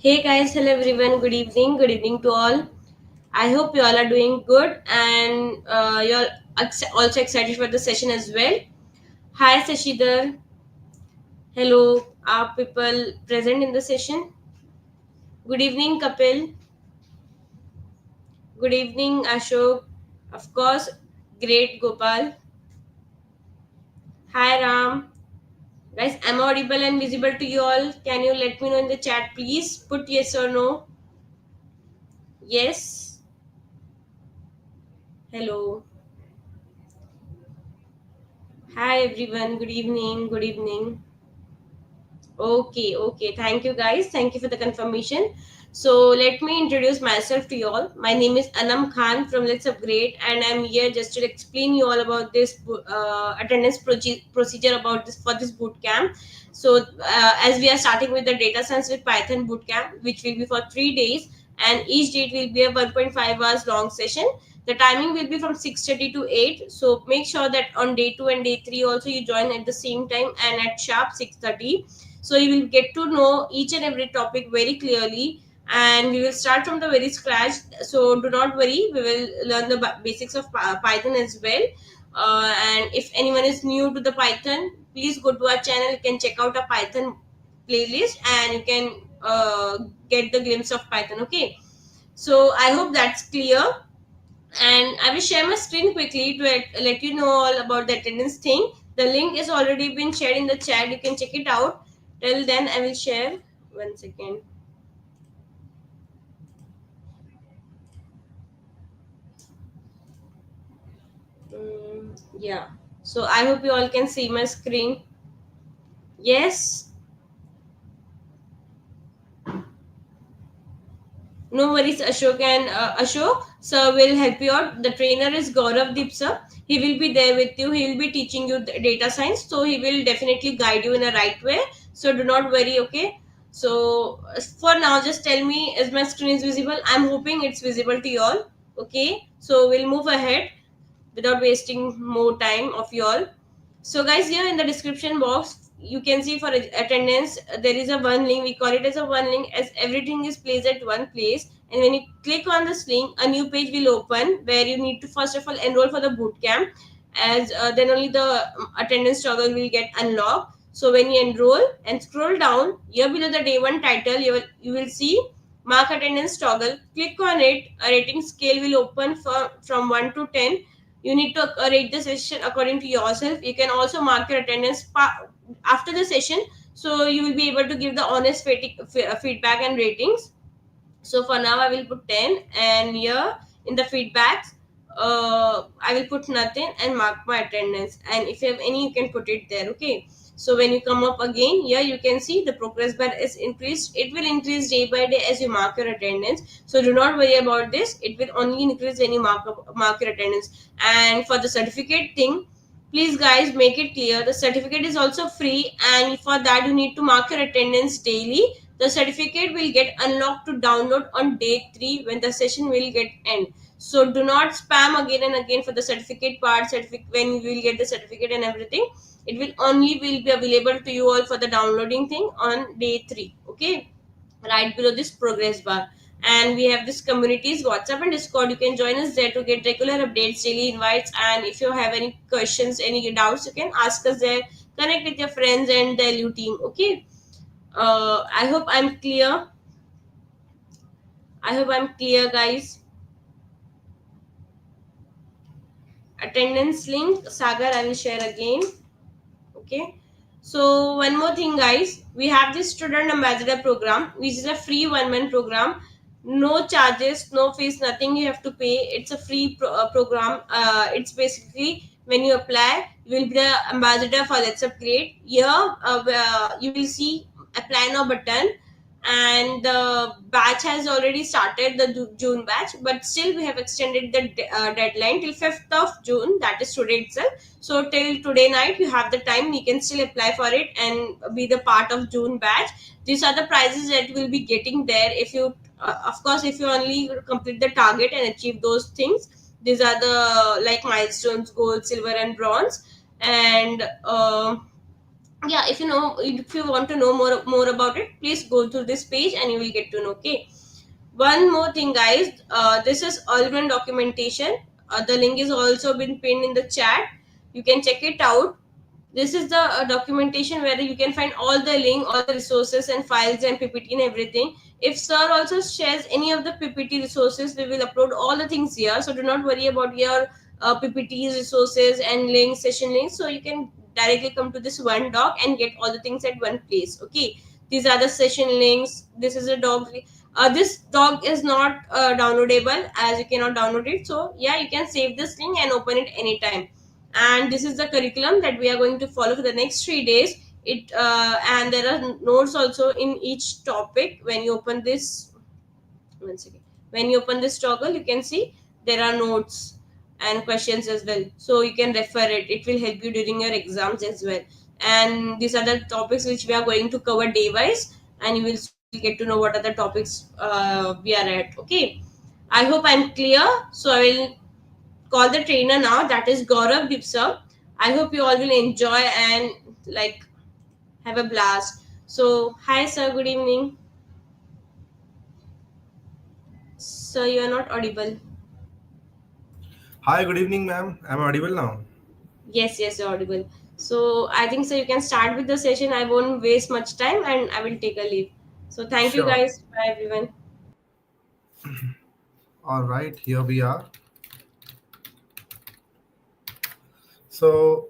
Hey guys, hello everyone, good evening to all. I hope you all are doing good and you're also excited for the session as well. Hi Sashidhar, hello, are people present in the session? Good evening Kapil, good evening Ashok, of course, great Gopal. Hi Ram, guys, am I audible and visible to you all? Can you let me know in the chat please? Put yes or no. Yes, hello. Hi everyone, good evening, good evening. Okay, okay. Thank you, guys. Thank you for the confirmation. So, let me introduce myself to you all. My name is Anam Khan from Let's Upgrade, and I'm here just to explain you all about this attendance procedure about this for this boot camp. So, as we are starting with the data science with Python boot camp, which will be for 3 days, and each date will be a 1.5 hours long session. The timing will be from 6:30 to 8. So make sure that on day 2 and day 3 also you join at the same time and at sharp 6:30, so you will get to know each and every topic very clearly, and we will start from the very scratch. So do not worry, we will learn the basics of Python as well. And if anyone is new to the Python, please go to our channel. You can check out our Python playlist and you can get the glimpse of Python. Okay, so I hope that's clear, and I will share my screen quickly to let you know all about the attendance thing. The link is already been shared in the chat. You can check it out. Till then, I will share. One second. Yeah. So I hope you all can see my screen. Yes. No worries, Ashok and Ashok. Sir will help you out. The trainer is Gaurav Deep sir. He will be there with you. He will be teaching you the data science. So he will definitely guide you in a right way. So do not worry, okay? So for now, just tell me, is my screen is visible? I'm hoping it's visible to you all. Okay. So we'll move ahead without wasting more time of you all. So guys, here in the description box you can see for attendance there is a one link. We call it as a one link as everything is placed at one place, and when you click on this link a new page will open where you need to first of all enroll for the boot camp, as then only the attendance toggle will get unlocked. So when you enroll and scroll down here below the day one title, you will see mark attendance toggle. Click on it. A rating scale will open from 1 to 10. You need to rate the session according to yourself. You can also mark your attendance after the session, so you will be able to give the honest feedback and ratings. So for now I will put 10, and here in the feedbacks I will put nothing and mark my attendance, and if you have any you can put it there. Okay, so when you come up again here you can see the progress bar is increased. It will increase day by day as you mark your attendance, so do not worry about this. It will only increase when you mark your attendance. And for the certificate thing, please guys make it clear the certificate is also free, and for that you need to mark your attendance daily. The certificate will get unlocked to download on day 3 when the session will get end. So do not spam again and again for the certificate part. When you will get the certificate and everything, it will only will be available to you all for the downloading thing on day 3. Okay, right below this progress bar. And we have this communities WhatsApp and Discord. You can join us there to get regular updates, daily invites, and if you have any questions, any doubts, you can ask us there. Connect with your friends and the LU team. Okay, I hope I'm clear. I hope I'm clear, guys. Attendance link, Sagar, I will share again. Okay. So one more thing, guys, we have this student ambassador program, which is a free 1 month program. No charges, no fees, nothing you have to pay. It's a free program. It's basically when you apply, you will be the ambassador for Let's Upgrade. Here, you will see apply now button, and the batch has already started, the June batch, but still we have extended the deadline till 5th of June, that is today itself. So till today night you have the time, you can still apply for it and be the part of June batch. These are the prizes that you will be getting there if you of course if you only complete the target and achieve those things. These are the like milestones: gold, silver and bronze. And Yeah, if you want to know more about it, please go through this page and you will get to know. Okay. One more thing, guys. This is all-in-one documentation. The link is also been pinned in the chat. You can check it out. This is the documentation where you can find all the link, all the resources and files and PPT and everything. If sir also shares any of the PPT resources, we will upload all the things here. So do not worry about your PPTs, resources and links, session links. So you can directly come to this one doc and get all the things at one place. Okay. These are the session links. This is a doc. This doc is not downloadable, as you cannot download it. So yeah, you can save this link and open it anytime. And this is the curriculum that we are going to follow for the next 3 days. It and there are notes also in each topic. When you open this, one second, when you open this toggle, you can see there are notes and questions as well, so you can refer it. It will help you during your exams as well. And these are the topics which we are going to cover day wise, and you will get to know what are the topics we are at. Okay, I hope I'm clear. So I will call the trainer now, that is Gaurav Dipsa. I hope you all will enjoy and like have a blast. So, hi sir, good evening. Sir, you are not audible. Hi, good evening, ma'am. I'm audible now. Yes, you're audible. So, I think so you can start with the session. I won't waste much time and I will take a leave. So, thank you Sure. guys. Bye everyone. All right, here we are. So,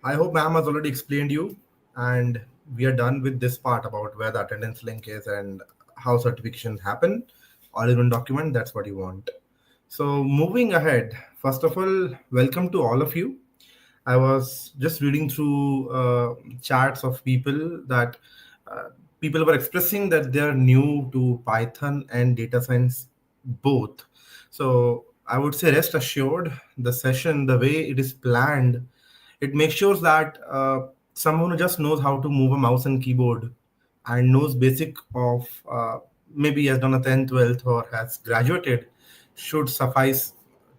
I hope ma'am has already explained you, and we are done with this part about where the attendance link is and how certifications happen. All in one document, that's what you want. So, moving ahead, first of all, welcome to all of you. I was just reading through chats of people that uh, people were expressing that they are new to Python and data science both. So I would say rest assured, the session, the way it is planned, it makes sure that someone who just knows how to move a mouse and keyboard and knows basic of maybe has done a 10th, 12th or has graduated should suffice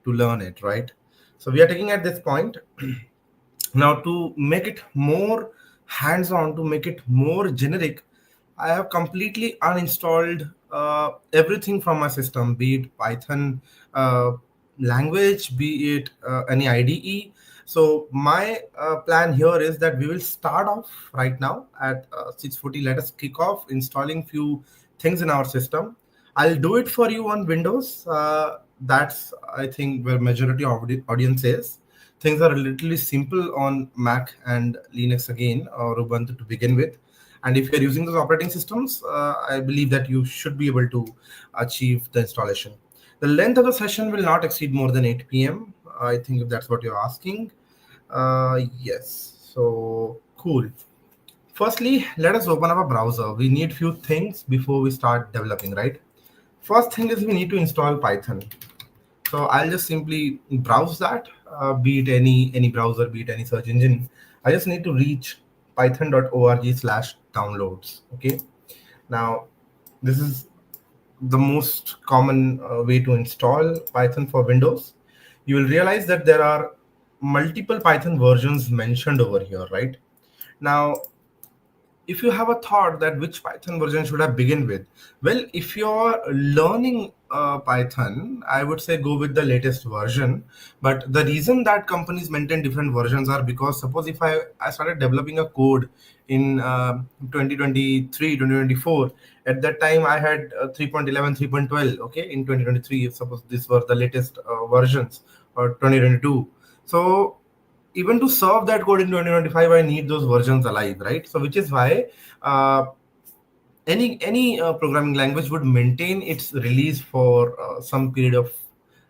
to learn it, right? So we are taking at this point now to make it more hands-on, to make it more generic, I have completely uninstalled everything from my system, be it Python language, be it any IDE. So my plan here is that we will start off right now at 6:40. Let us kick off installing few things in our system. I'll do it for you on Windows. That's I think where majority of the audience is. Things are relatively simple on Mac and Linux again, or Ubuntu to begin with. And if you're using those operating systems, I believe that you should be able to achieve the installation. The length of the session will not exceed more than 8 p.m. I think if that's what you're asking. Yes. So cool. Firstly, let us open up a browser. We need few things before we start developing, right? First thing is we need to install Python. So I'll just simply browse that, be it any browser, be it any search engine. I just need to reach python.org/downloads. Okay. Now, this is the most common way to install Python for Windows. You will realize that there are multiple Python versions mentioned over here, right? Now, if you have a thought that which Python version should I begin with, well, if you're learning Python, I would say go with the latest version. But the reason that companies maintain different versions are because suppose if I started developing a code in 2023, 2024, at that time I had 3.11, 3.12, okay, in 2023, if suppose these were the latest versions, or 2022. So even to serve that code in 2025, I need those versions alive, right? So which is why uh, any programming language would maintain its release for some period of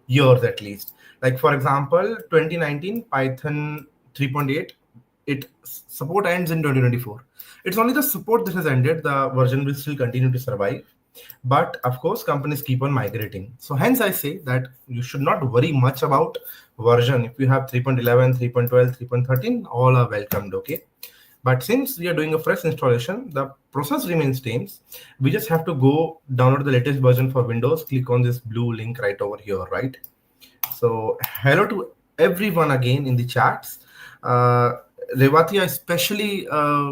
years at least. Like for example, 2019 Python 3.8, it support ends in 2024. It's only the support that has ended. The version will still continue to survive, but of course companies keep on migrating. So hence I say that you should not worry much about version. If you have 3.11, 3.12, 3.13, all are welcomed, okay? But since we are doing a fresh installation, the process remains same. We just have to go download the latest version for Windows, click on this blue link right over here, right? So hello to everyone again in the chats. uh, Revati, I especially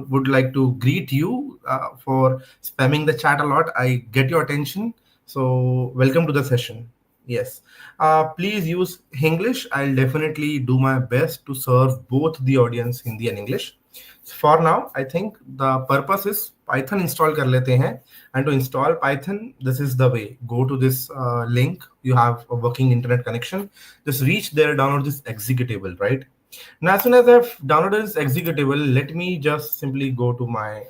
would like to greet you for spamming the chat a lot. I get your attention. So, welcome to the session. Yes. Please use English. I'll definitely do my best to serve both the audience Hindi and English. For now, I think the purpose is Python install kar lete hain. And to install Python, this is the way. Go to this link. You have a working internet connection. Just reach there, download this executable, right? Now, as soon as I've downloaded this executable, let me just simply go to my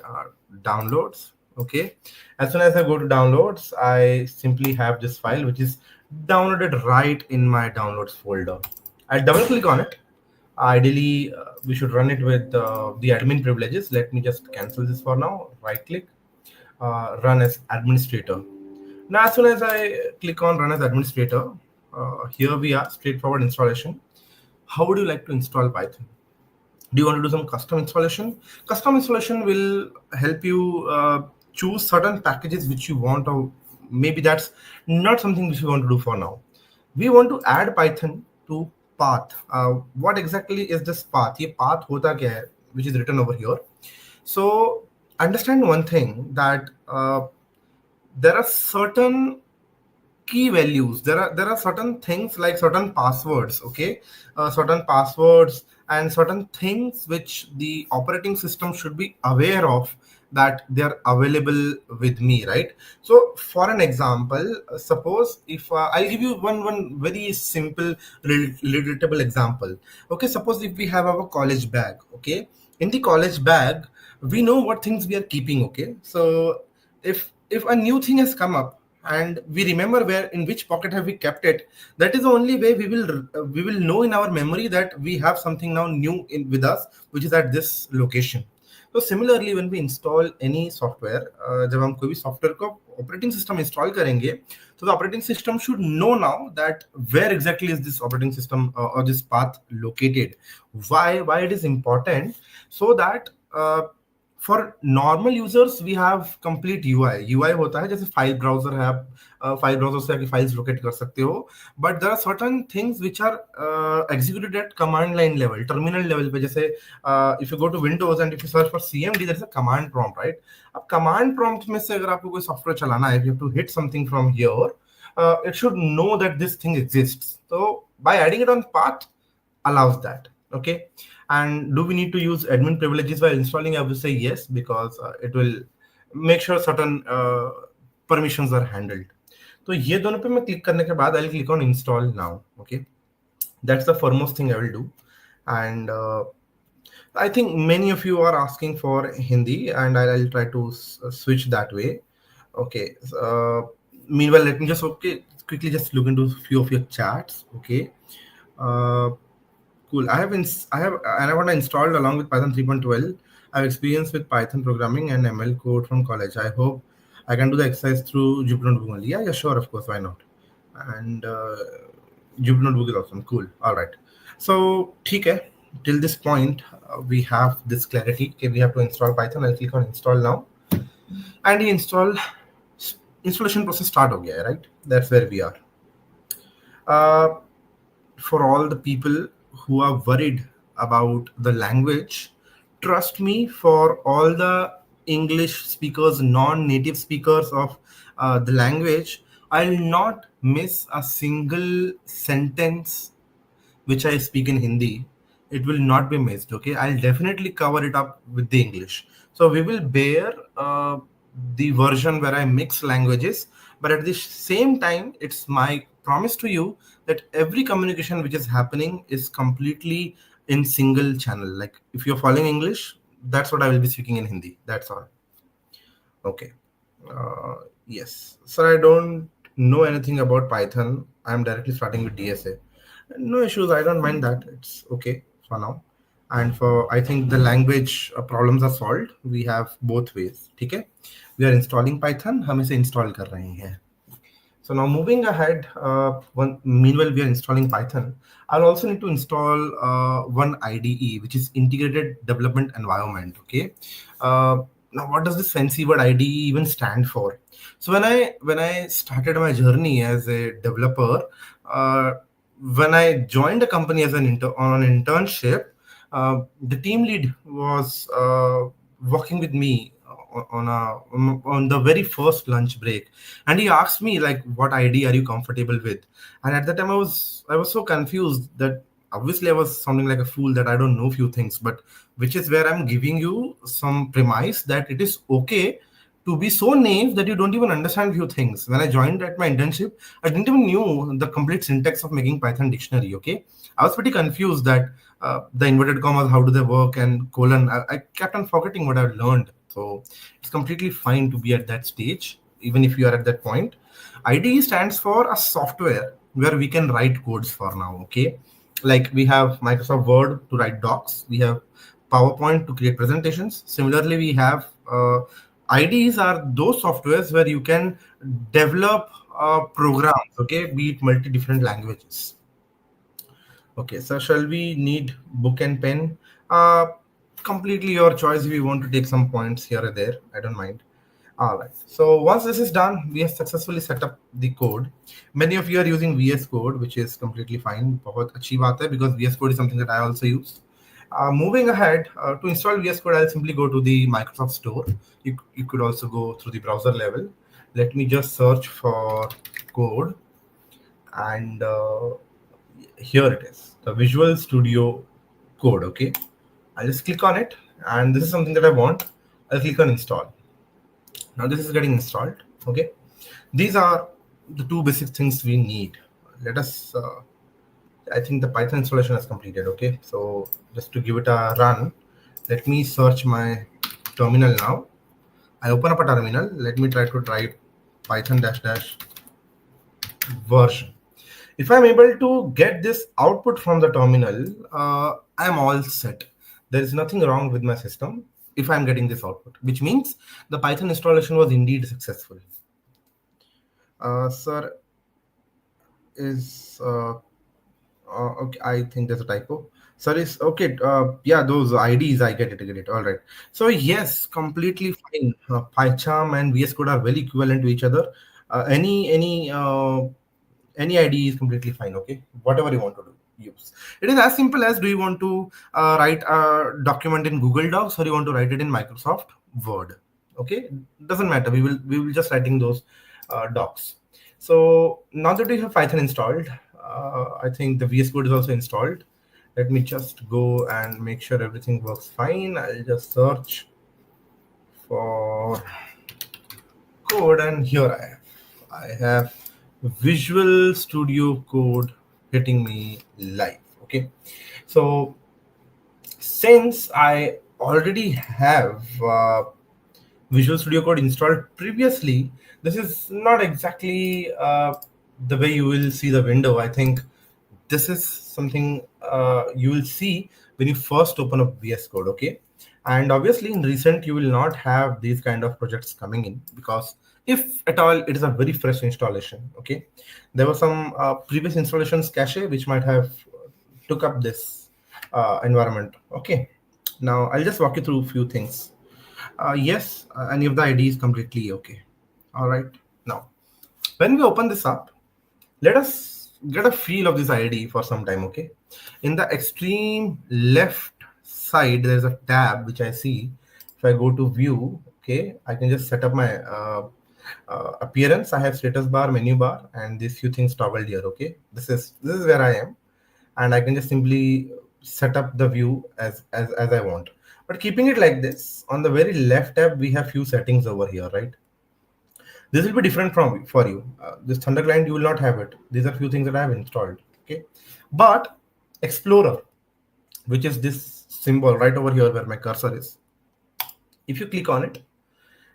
downloads. Okay. As soon as I go to downloads, I simply have this file which is downloaded right in my downloads folder. I double click on it. Ideally, we should run it with the admin privileges. Let me just cancel this for now. Right click, run as administrator. Now, as soon as I click on run as administrator, here we are, straightforward installation. How would you like to install Python? Do you want to do some custom installation? Custom installation will help you choose certain packages which you want, or maybe that's not something which you want to do for now. We want to add Python to path. What exactly is this path? ये path होता क्या है, which is written over here. So understand one thing, that there are certain key values. There are certain things like certain passwords, okay, certain passwords and certain things which the operating system should be aware of, that they are available with me, right? So for an example, suppose if I'll give you one very simple relatable example. Okay, suppose if we have our college bag. Okay, in the college bag we know what things we are keeping. Okay, so if a new thing has come up and we remember where, in which pocket have we kept it, that is the only way we will know in our memory that we have something now new with us, which is at this location. So similarly, when we install any software, जब हम कोई भी software को operating system install करेंगे, तो the operating system should know now that where exactly is this operating system or this path located. Why it is important? So that for normal users we have complete UI होता है, जैसे file browser है, आप file browser से आके files locate कर सकते हो. But there are certain things which are executed at command line level, terminal level पे. जैसे if you go to Windows and if you search for CMD, there is a command prompt, right? अब command prompt में से अगर आपको कोई software चलाना है, you have to hit something from here, it should know that this thing exists. So by adding it on path allows that. Okay, and do we need to use admin privileges while installing? I would say yes, because it will make sure certain permissions are handled. तो ये दोनों पे मैं click करने के बाद I'll click on install now. Okay, that's the foremost thing I will do. And I think many of you are asking for Hindi, and I'll try to switch that way. Okay, meanwhile let me just quickly just look into a few of your chats. Okay, cool. I have installed along with Python 3.12. I have experience with Python programming and ML code from college. I hope I can do the exercise through Jupyter Notebook only. Yeah, sure, of course, why not? And Jupyter Notebook is awesome. Cool. All right. So, ठीक है. Till this point, we have this clarity. Okay, we have to install Python. I'll click on install now, and the installation process start हो गया है, right? That's where we are. For all the people who are worried about the language, trust me, for all the English speakers, non-native speakers of the language, I'll not miss a single sentence which I speak in Hindi. It will not be missed. Okay, I'll definitely cover it up with the English. So we will bear the version where I mix languages, but at the same time, it's my promise to you that every communication which is happening is completely in single channel. Like if you're following English, that's what I will be speaking in Hindi. That's all. Okay. Yes. So I don't know anything about Python. I'm directly starting with DSA. No issues. I don't mind that. It's okay for now. And for, I think the language problems are solved. We have both ways. Okay. We are installing Python. हम इसे install कर रहे हैं. So now moving ahead, meanwhile we are installing Python, I'll also need to install one IDE, which is Integrated Development Environment. Okay. Now what does this fancy word IDE even stand for? So when I started my journey as a developer, when I joined a company as on an internship, The team lead was working with me on the very first lunch break, and he asked me like, "What ID are you comfortable with?" And at that time, I was so confused that obviously I was sounding like a fool that I don't know few things, but which is where I'm giving you some premise that it is okay to be so naive that you don't even understand few things. When I joined at my internship, I didn't even knew the complete syntax of making Python dictionary. Okay, I was pretty confused that the inverted commas, how do they work, and colon. I kept on forgetting what I've learned. So it's completely fine to be at that stage, even if you are at that point. IDE stands for a software where we can write codes for now. Okay, like we have Microsoft Word to write docs, we have PowerPoint to create presentations. Similarly, we have IDEs are those softwares where you can develop programs. Okay, be it multi different languages. Okay, so shall we need book and pen? Uh, Completely your choice if you want to take some points here or there. I don't mind. All right. So once this is done, we have successfully set up the code. Many of you are using VS Code, which is completely fine. बहुत अच्छी बात है because VS Code is something that I also use. Moving ahead, to install VS Code, I'll simply go to the Microsoft Store. You could also go through the browser level. Let me just search for code, and here it is, the Visual Studio Code. Okay, I'll just click on it, and this is something that I want. I'll click on install. Now this is getting installed. Okay, these are the two basic things we need. Let us I think the Python installation has completed. Okay, so just to give it a run, let me search my terminal now. I open up a terminal. Let me try to type Python dash dash version. If I'm able to get this output from the terminal, I'm all set. There is nothing wrong with my system if I'm getting this output, which means the Python installation was indeed successful. Sir, is okay, I think there's a typo. Sorry, okay. Yeah, those IDs, I get it, I get it. All right. So yes, completely fine. PyCharm and VS Code are very equivalent to each other. Any ID is completely fine. Okay, whatever you want to do, use. It is as simple as, do you want to write a document in Google Docs, or you want to write it in Microsoft Word? Okay, doesn't matter. We will just writing those docs. So now that we have Python installed, I think the VS Code is also installed. Let me just go and make sure everything works fine. I'll just search for code, and here I have Visual Studio Code hitting me live. Okay, so since I already have Visual Studio Code installed previously, this is not exactly the way you will see the window. I think this is something you will see when you first open up VS Code. Okay, and obviously in recent you will not have these kind of projects coming in, because if at all it is a very fresh installation. Okay, there were some previous installations cache which might have took up this environment. Okay, now I'll just walk you through a few things. Yes, any of the ID is completely okay. All right, now when we open this up, let us get a feel of this ID for some time. Okay, in the extreme left side there's a tab which I see. If I go to view, okay, I can just set up my appearance. I have status bar, menu bar, and these few things toggled here. Okay, this is where I am, and I can just simply set up the view as I want. But keeping it like this, on the very left tab we have few settings over here, right? This will be different from for you. This Thunder client, you will not have it. These are few things that I have installed. Okay, but Explorer, which is this symbol right over here where my cursor is, if you click on it,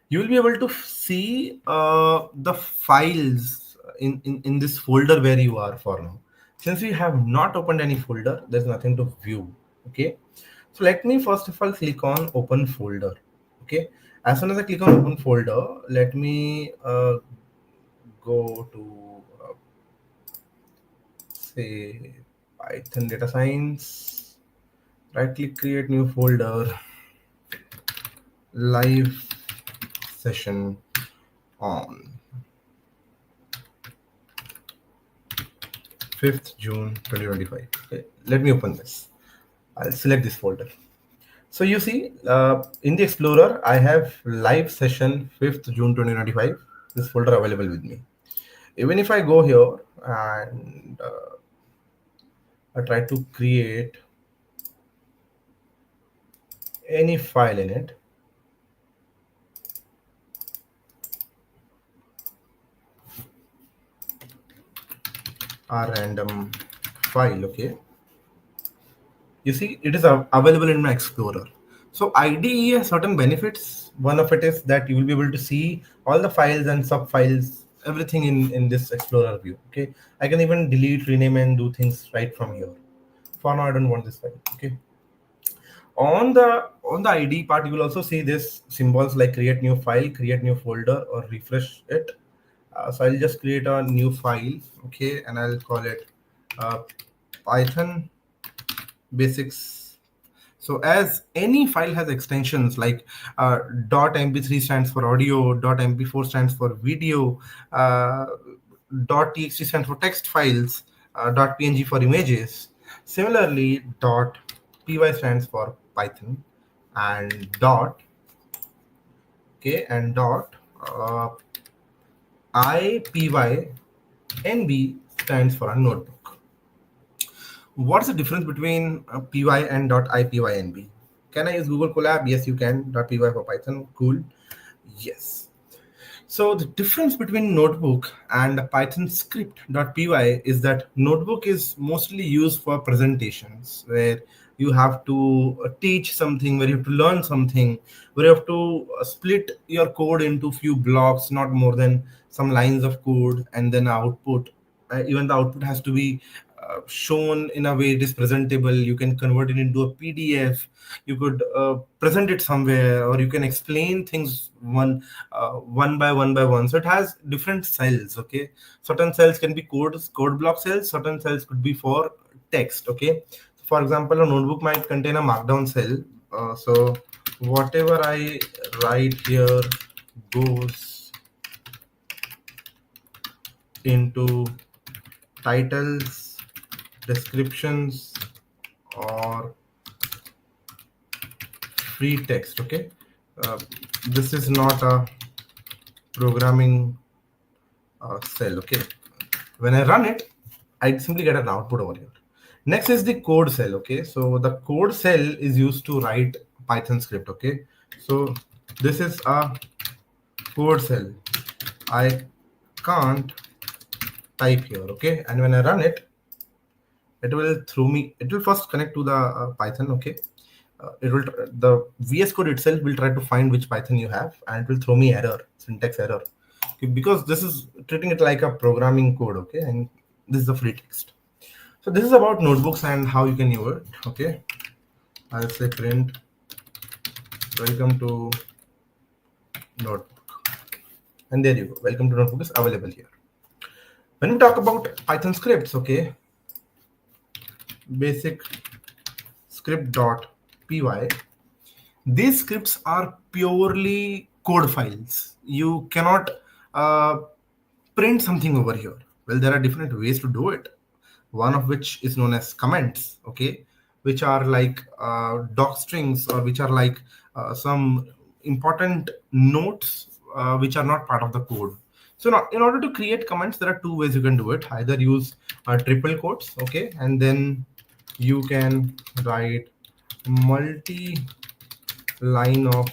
you will be able to see the files in this folder where you are for now. Since we have not opened any folder, there's nothing to view. Okay, so let me first of all click on open folder. Okay, as soon as I click on open folder, let me go to say Python data science, right click, create new folder, live session on 5th June 2025. Okay, let me open this. I'll select this folder. So you see, in the Explorer, I have live session 5th June 2025. This folder available with me. Even if I go here and I try to create any file in it, a random file, okay, you see it is available in my Explorer. So IDE has certain benefits. One of it is that you will be able to see all the files and sub files, everything in this Explorer view. Okay, I can even delete, rename, and do things right from here. For now, I don't want this file. Okay, on the ID part, you will also see this symbols like create new file, create new folder, or refresh it. So I'll just create a new file, okay, and I'll call it uh, Python basics. So as any file has extensions like .mp3 stands for audio, .mp4 stands for video, uh, .txt stands for text files, .png for images. Similarly, .py stands for Python, and okay, and .ipynb stands for a notebook. What's the difference between py and .ipynb? Can I use Google Colab? Yes, you can. .py for Python. Cool. Yes. So the difference between notebook and Python script.py is that notebook is mostly used for presentations where you have to teach something, where you have to learn something, where you have to split your code into few blocks, not more than some lines of code, and then output. Even the output has to be shown in a way it is presentable. You can convert it into a PDF. You could present it somewhere, or you can explain things one by one. So it has different cells. Okay, certain cells can be code block cells. Certain cells could be for text. Okay, so for example, a notebook might contain a markdown cell. So whatever I write here goes into titles, descriptions, or free text. Okay, uh, this is not a programming cell. Okay, when I run it, I simply get an output over here. Next is the code cell. Okay, so the code cell is used to write Python script. Okay, so this is a code cell. I can't type here. Okay, and when I run it, it will throw me. It will first connect to the Python. Okay, it will the VS Code itself will try to find which Python you have, and it will throw me error, syntax error, okay, because this is treating it like a programming code. Okay, and this is the free text. So this is about notebooks and how you can use it. Okay, I'll say print welcome to notebook, and there you go. Welcome to notebook is available here. When we talk about Python scripts, okay, basic script.py, these scripts are purely code files. You cannot uh, print something over here. Well, there are different ways to do it. One of which is known as comments, okay, which are like doc strings, or which are like some important notes which are not part of the code. So now, in order to create comments, there are two ways you can do it. Either use triple quotes, okay, and then you can write multi-line of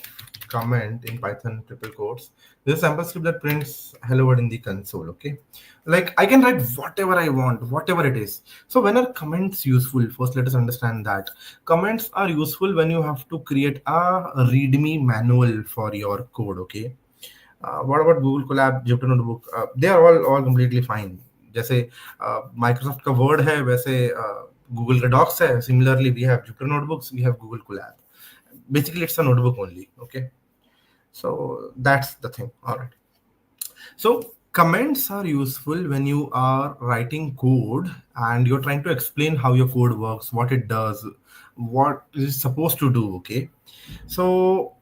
comment in Python triple quotes. This is a sample script that prints hello world in the console. Okay, like I can write whatever I want, whatever it is. So when are comments useful? First, let us understand that comments are useful when you have to create a README manual for your code. Okay, what about Google Colab, Jupyter Notebook? They are all completely fine. जैसे Microsoft का Word है, वैसे Google का Docs है. Similarly, we have Jupyter Notebooks, we have Google Colab. Basically, it's a notebook only. Okay, so that's the thing. All right. So comments are useful when you are writing code and you're trying to explain how your code works, what it does, what it's supposed to do. Okay, so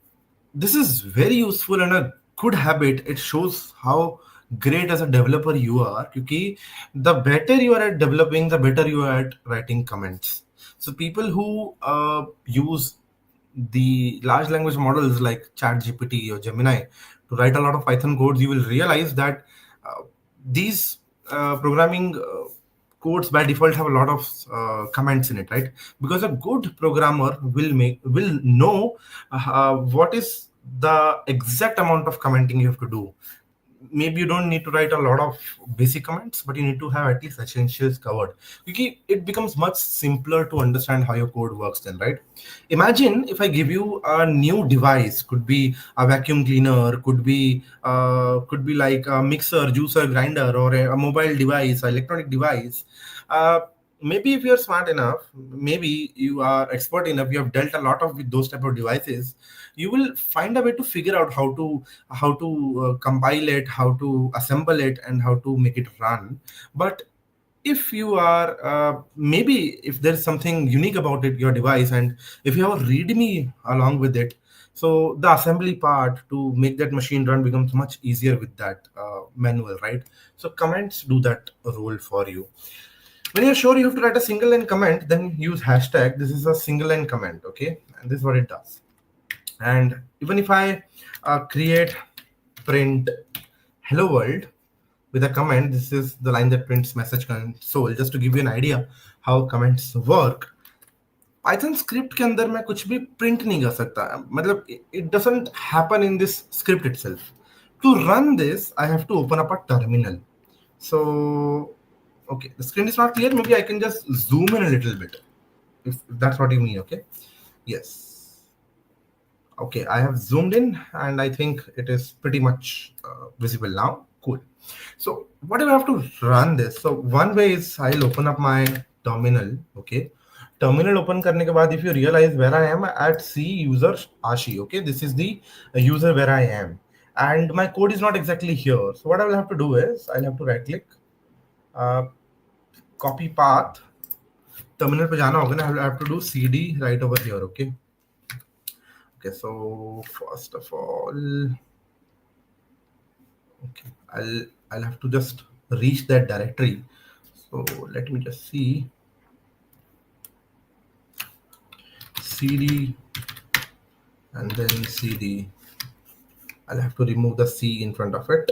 this is very useful and a good habit. It shows how great as a developer you are, because the better you are at developing, the better you are at writing comments. So people who use the large language models like ChatGPT or Gemini to write a lot of Python codes, you will realize that these programming codes by default have a lot of comments in it, right? Because a good programmer will know what is the exact amount of commenting you have to do. Maybe you don't need to write a lot of basic comments, but you need to have at least essentials covered. Because it becomes much simpler to understand how your code works then, right? Imagine if I give you a new device, could be a vacuum cleaner, could be like a mixer, juicer, grinder, or a mobile device, an electronic device. uh, Maybe if you're smart enough, maybe you are expert enough, you have dealt a lot of with those type of devices, you will find a way to figure out how to compile it, how to assemble it, and how to make it run. But if you are maybe if there's something unique about it, your device, and if you have a readme along with it, so the assembly part to make that machine run becomes much easier with that manual, right? So comments do that role for you. When you're sure you have to write a single line comment, then use hashtag. This is a single line comment, okay? And this is what it does. And even if I create print hello world with a comment, this is the line that prints message console, just to give you an idea how comments work. Python script के अंदर मैं कुछ भी print नहीं कर सकता, मतलब it doesn't happen in this script itself. To run this, I have to open up a terminal. So, okay, the screen is not clear. Maybe I can just zoom in a little bit, if that's what you mean. Okay, yes. Okay, I have zoomed in, and I think it is pretty much visible now. Cool. So, what do I have to run this? So, one way is I'll open up my terminal. Okay, terminal open करने के बाद, if you realize where I am at C user Ashi. Okay, this is the user where I am, and my code is not exactly here. So what I will have to do is I'll have to right click, copy path. Terminal पे जाना होगा ना. I will have to do cd right over here. Okay. Okay. So first of all, okay, I'll have to just reach that directory. So let me just see. cd and then cd. I'll have to remove the C in front of it.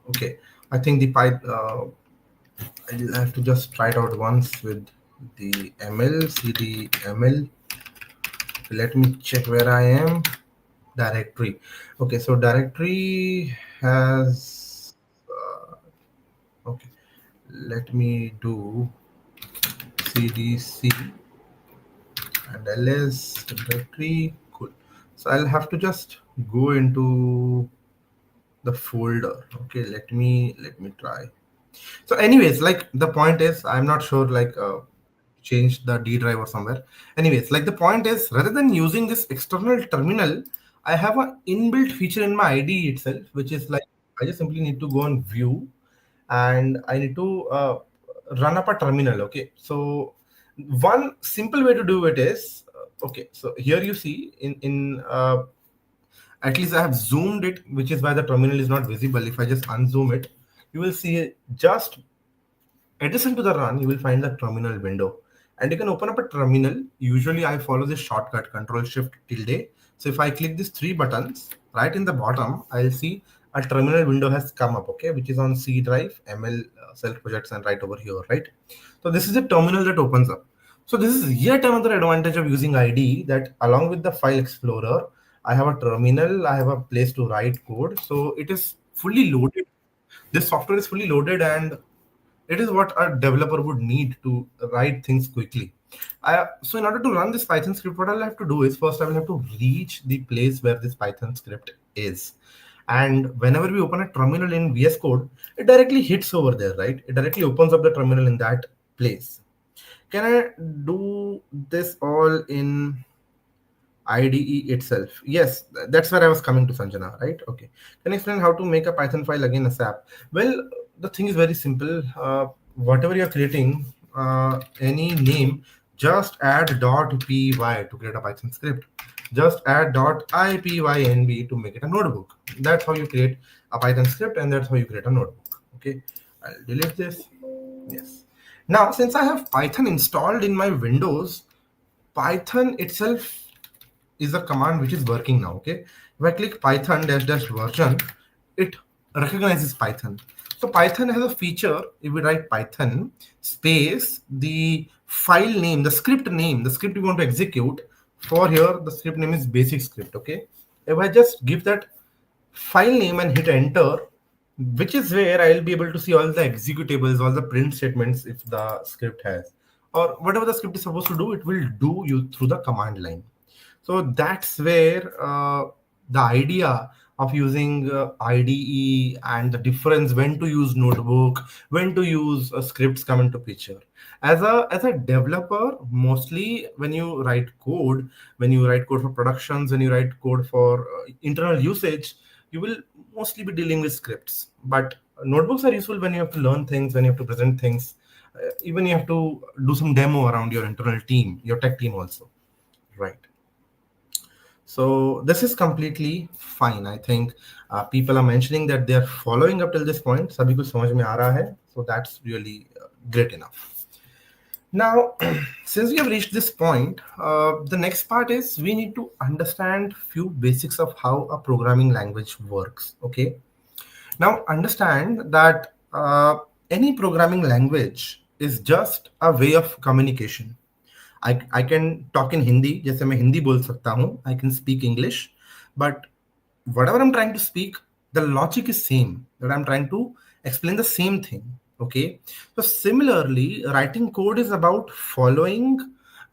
Okay. I think the pipe, I'll have to just try it out once with the ml, cd ml. Let me check where I am. Directory. Okay, so directory has, okay, let me do cdc and ls directory. Cool. So I'll have to just go into the folder. Okay, let me try. So anyways, like the point is, I'm not sure, like change the D drive or somewhere. Anyways, like the point is, rather than using this external terminal, I have an inbuilt feature in my IDE itself, which is like I just simply need to go on view, and I need to run up a terminal. Okay, so one simple way to do it is, okay, so here you see in at least I have zoomed it, which is why the terminal is not visible. If I just unzoom it, you will see just adjacent to the run, you will find the terminal window, and you can open up a terminal. Usually I follow this shortcut Control Shift tilde. So if I click these three buttons, right in the bottom, I'll see a terminal window has come up, okay, which is on C drive, ML, self projects, and right over here, right? So this is a terminal that opens up. So this is yet another advantage of using IDE, that along with the file explorer, I have a terminal, I have a place to write code. So it is fully loaded. This software is fully loaded, and it is what a developer would need to write things quickly. So in order to run this Python script, what I'll have to do is first I will have to reach the place where this Python script is. And whenever we open a terminal in VS Code, it directly hits over there, right? It directly opens up the terminal in that place. Can I do this all in IDE itself? Yes, that's where I was coming to, Sanjana, right? Okay. Can you explain how to make a Python file again ASAP? Well, the thing is very simple. Whatever you're creating, any name, just add .py to create a Python script. Just add .ipynb to make it a notebook. That's how you create a Python script, and that's how you create a notebook. Okay, I'll delete this. Yes. Now, since I have Python installed in my Windows, Python itself is a command which is working now. Okay, if I click Python dash dash version, it recognizes Python. So Python has a feature. If we write Python space the file name, the script name, the script we want to execute, for here the script name is basic script. Okay, if I just give that file name and hit enter, which is where I'll be able to see all the executables, all the print statements if the script has, or whatever the script is supposed to do, it will do you through the command line. So that's where the idea of using IDE and the difference when to use notebook, when to use scripts come into picture. As a developer, mostly when you write code, for productions, when you write code for internal usage, you will mostly be dealing with scripts. But notebooks are useful when you have to learn things, when you have to present things, even you have to do some demo around your internal team, your tech team also, right? So this is completely fine. I think people are mentioning that they are following up till this point. सभी कुछ समझ में आ रहा है. So that's really great enough. Now, since we have reached this point, the next part is we need to understand few basics of how a programming language works. Okay. Now, understand that any programming language is just a way of communication. I can talk in Hindi, जैसे मैं हिंदी बोल सकता हूँ. I can speak English, but whatever I'm trying to speak, the logic is same. That I'm trying to explain the same thing. Okay. So similarly, writing code is about following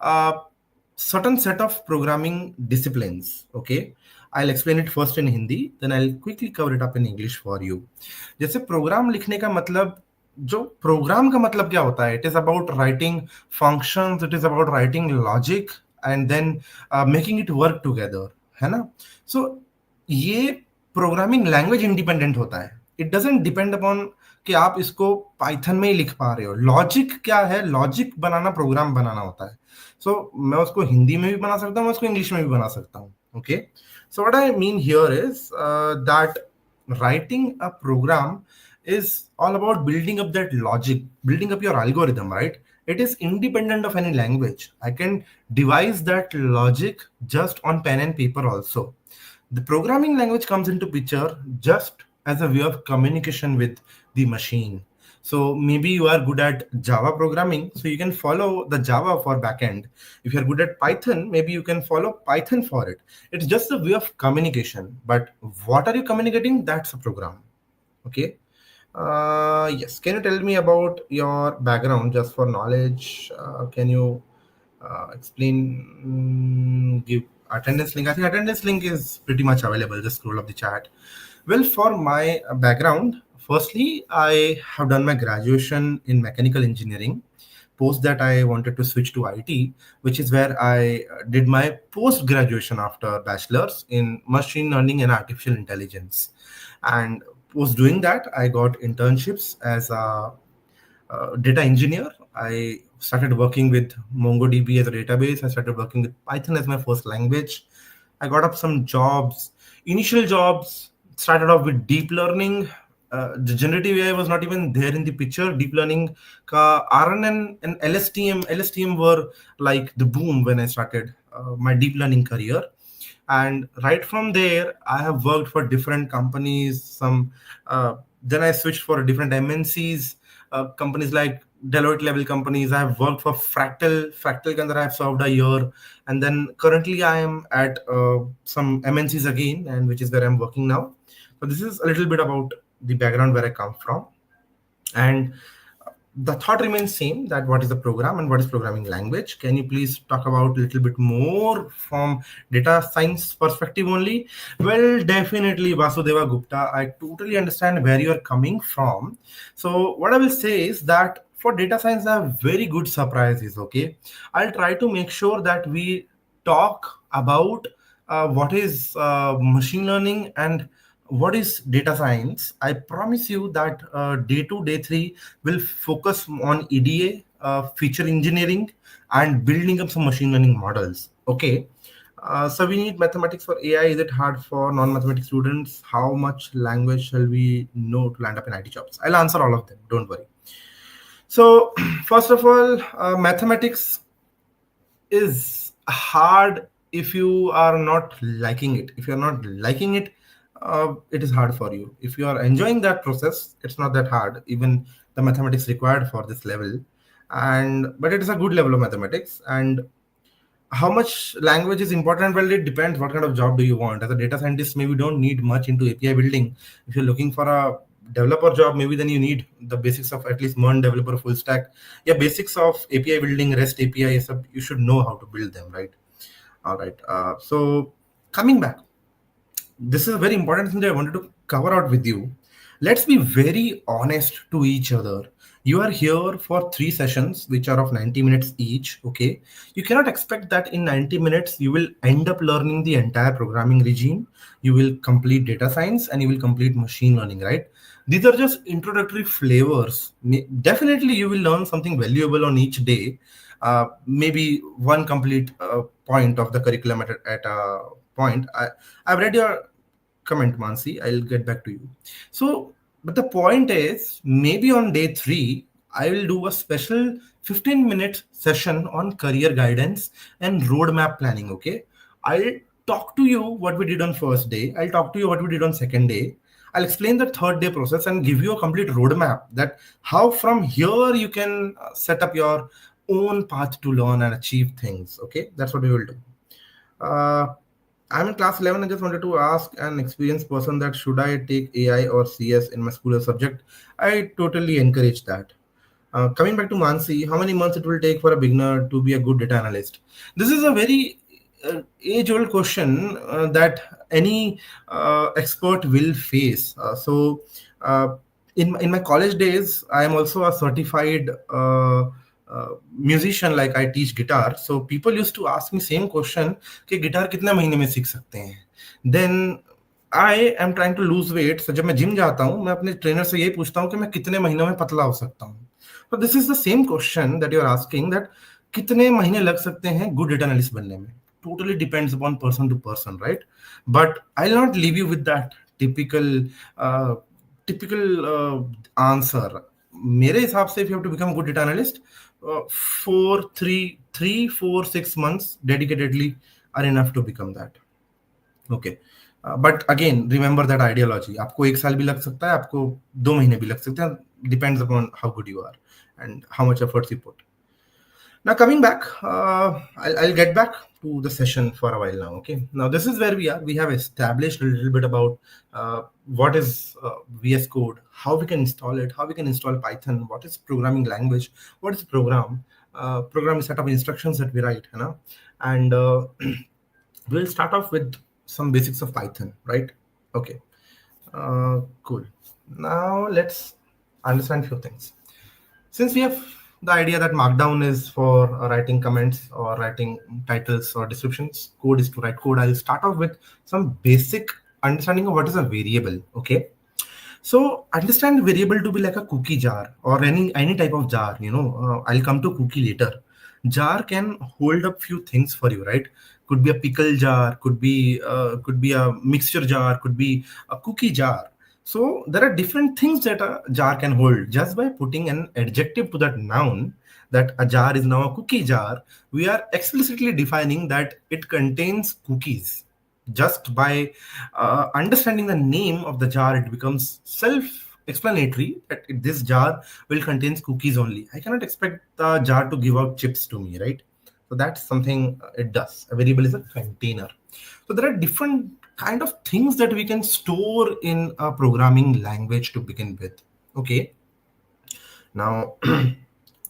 a certain set of programming disciplines. Okay. I'll explain it first in Hindi, then I'll quickly cover it up in English for you. जैसे programme लिखने का मतलब, जो programme का मतलब क्या होता है, it is about writing functions, it is about writing logic and then making it work together, है ना. सो ये प्रोग्रामिंग लैंग्वेज इंडिपेंडेंट होता है. इट डजंट डिपेंड अपॉन कि आप इसको पाइथन में ही लिख पा रहे हो. लॉजिक क्या है, लॉजिक बनाना प्रोग्राम बनाना होता है. सो मैं उसको हिंदी में भी बना सकता हूँ, मैं उसको इंग्लिश में भी बना सकता हूँ. Okay, so what I mean here is that writing a program is all about building up that logic, building up your algorithm, right? It is independent of any language. I can devise that logic just on pen and paper also. The programming language comes into picture just as a way of communication with the machine. So maybe you are good at Java programming, so you can follow the Java for backend. If you're good at Python, maybe you can follow Python for it. It's just a way of communication. But what are you communicating? That's a program. Okay. Yes. Can you tell me about your background just for knowledge? Can you explain, give attendance link? I think attendance link is pretty much available. Just scroll up the chat. Well, for my background, firstly, I have done my graduation in mechanical engineering. Post that, I wanted to switch to IT, which is where I did my post graduation after bachelor's in machine learning and artificial intelligence. And post doing that, I got internships as a data engineer. I started working with MongoDB as a database. I started working with Python as my first language. I got up some jobs. Initial jobs started off with deep learning. The generative AI was not even there in the picture. Deep learning, ka RNN and LSTM were like the boom when I started my deep learning career. And right from there, I have worked for different companies. Then I switched for different MNCs, companies like Deloitte level companies. I have worked for Fractal ke andar I have served a year, and then currently I am at some MNCs again, and which is where I'm working now. So this is a little bit about the background where I come from, and the thought remains same, that what is the program and what is programming language. Can you please talk about a little bit more from data science perspective only? Well, definitely, Vasudeva Gupta, I totally understand where you are coming from. So what I will say is that for data science, I have very good surprises. Okay, I'll try to make sure that we talk about what is machine learning and what is data science. I promise you that day 2, day 3 will focus on EDA, feature engineering, and building up some machine learning models. Okay. So we need mathematics for AI. Is it hard for non-mathematics students? How much language shall we know to land up in IT jobs? I'll answer all of them. Don't worry. So first of all, mathematics is hard if you are not liking it. If you're not liking it, it is hard for you. If you are enjoying that process, it's not that hard. Even the mathematics required for this level, and but it is a good level of mathematics. And how much language is important? Well, it depends. What kind of job do you want? As a data scientist, maybe you don't need much into API building. If you're looking for a developer job, maybe then you need the basics of at least one developer full stack. Yeah, basics of API building, REST API, you should know how to build them, right? All right. So coming back, this is a very important thing that I wanted to cover out with you. Let's be very honest to each other. You are here for 3 sessions, which are of 90 minutes each. Okay. You cannot expect that in 90 minutes you will end up learning the entire programming regime. You will complete data science and you will complete machine learning, right? These are just introductory flavors. Definitely, you will learn something valuable on each day. Maybe one complete point of the curriculum at a point. I've read your comment, Mansi. I'll get back to you. So, but the point is, maybe on day 3, I will do a special 15-minute session on career guidance and roadmap planning. Okay. I'll talk to you what we did on first day. I'll talk to you what we did on second day. I'll explain the third day process and give you a complete roadmap that how from here you can set up your own path to learn and achieve things. Okay. That's what we will do. Uh, I'm in class 11. I just wanted to ask an experienced person that should I take AI or CS in my school as subject? I totally encourage that. Coming back to Mansi, how many months it will take for a beginner to be a good data analyst? This is a very age-old question that any expert will face. Uh, in my college days, I am also a certified musician. Like I teach guitar, so people used to ask me same question कि guitar कितने महीने में सीख सकते हैं. Then I am trying to lose weight. So जब मैं gym जाता हूँ, मैं अपने ट्रेनर से यही पूछता हूँ कि मैं कितने महीनों में पतला हो सकता हूँ. So this is the same question that you are asking, that कितने महीने लग सकते हैं good data analyst बनने में. Totally depends upon person to person, right? But I'll not leave you with that uh, typical answer. मेरे हिसाब से if you have to become a good data analyst, 6 months dedicatedly are enough to become that. Okay. But again, remember that ideology. आपको 1 साल भी लग सकता है, आपको 2 महीने भी लग सकते हैं. Depends upon how good you are and how much efforts you put. Now coming back, I'll get back to the session for a while now. Okay. Now this is where we are. We have established a little bit about what is VS Code, how we can install it, how we can install Python, what is programming language, what is program. Program is a set of instructions that we write, you know, and we'll start off with some basics of Python, right? Okay. Cool. Now let's understand a few things. Since we have the idea that Markdown is for writing comments or writing titles or descriptions, code is to write code, I'll start off with some basic understanding of what is a variable. Okay. So understand variable to be like a cookie jar or any type of jar. I'll come to cookie later. Jar can hold up few things for you, right? Could be a pickle jar, could be a mixture jar, could be a cookie jar. So there are different things that a jar can hold. Just by putting an adjective to that noun, that a jar is now a cookie jar, we are explicitly defining that it contains cookies. Just by understanding the name of the jar, it becomes self-explanatory that this jar will contain cookies only. I cannot expect the jar to give out chips to me, right? So that's something it does. A variable is a container. So there are different kind of things that we can store in a programming language to begin with. Okay. Now,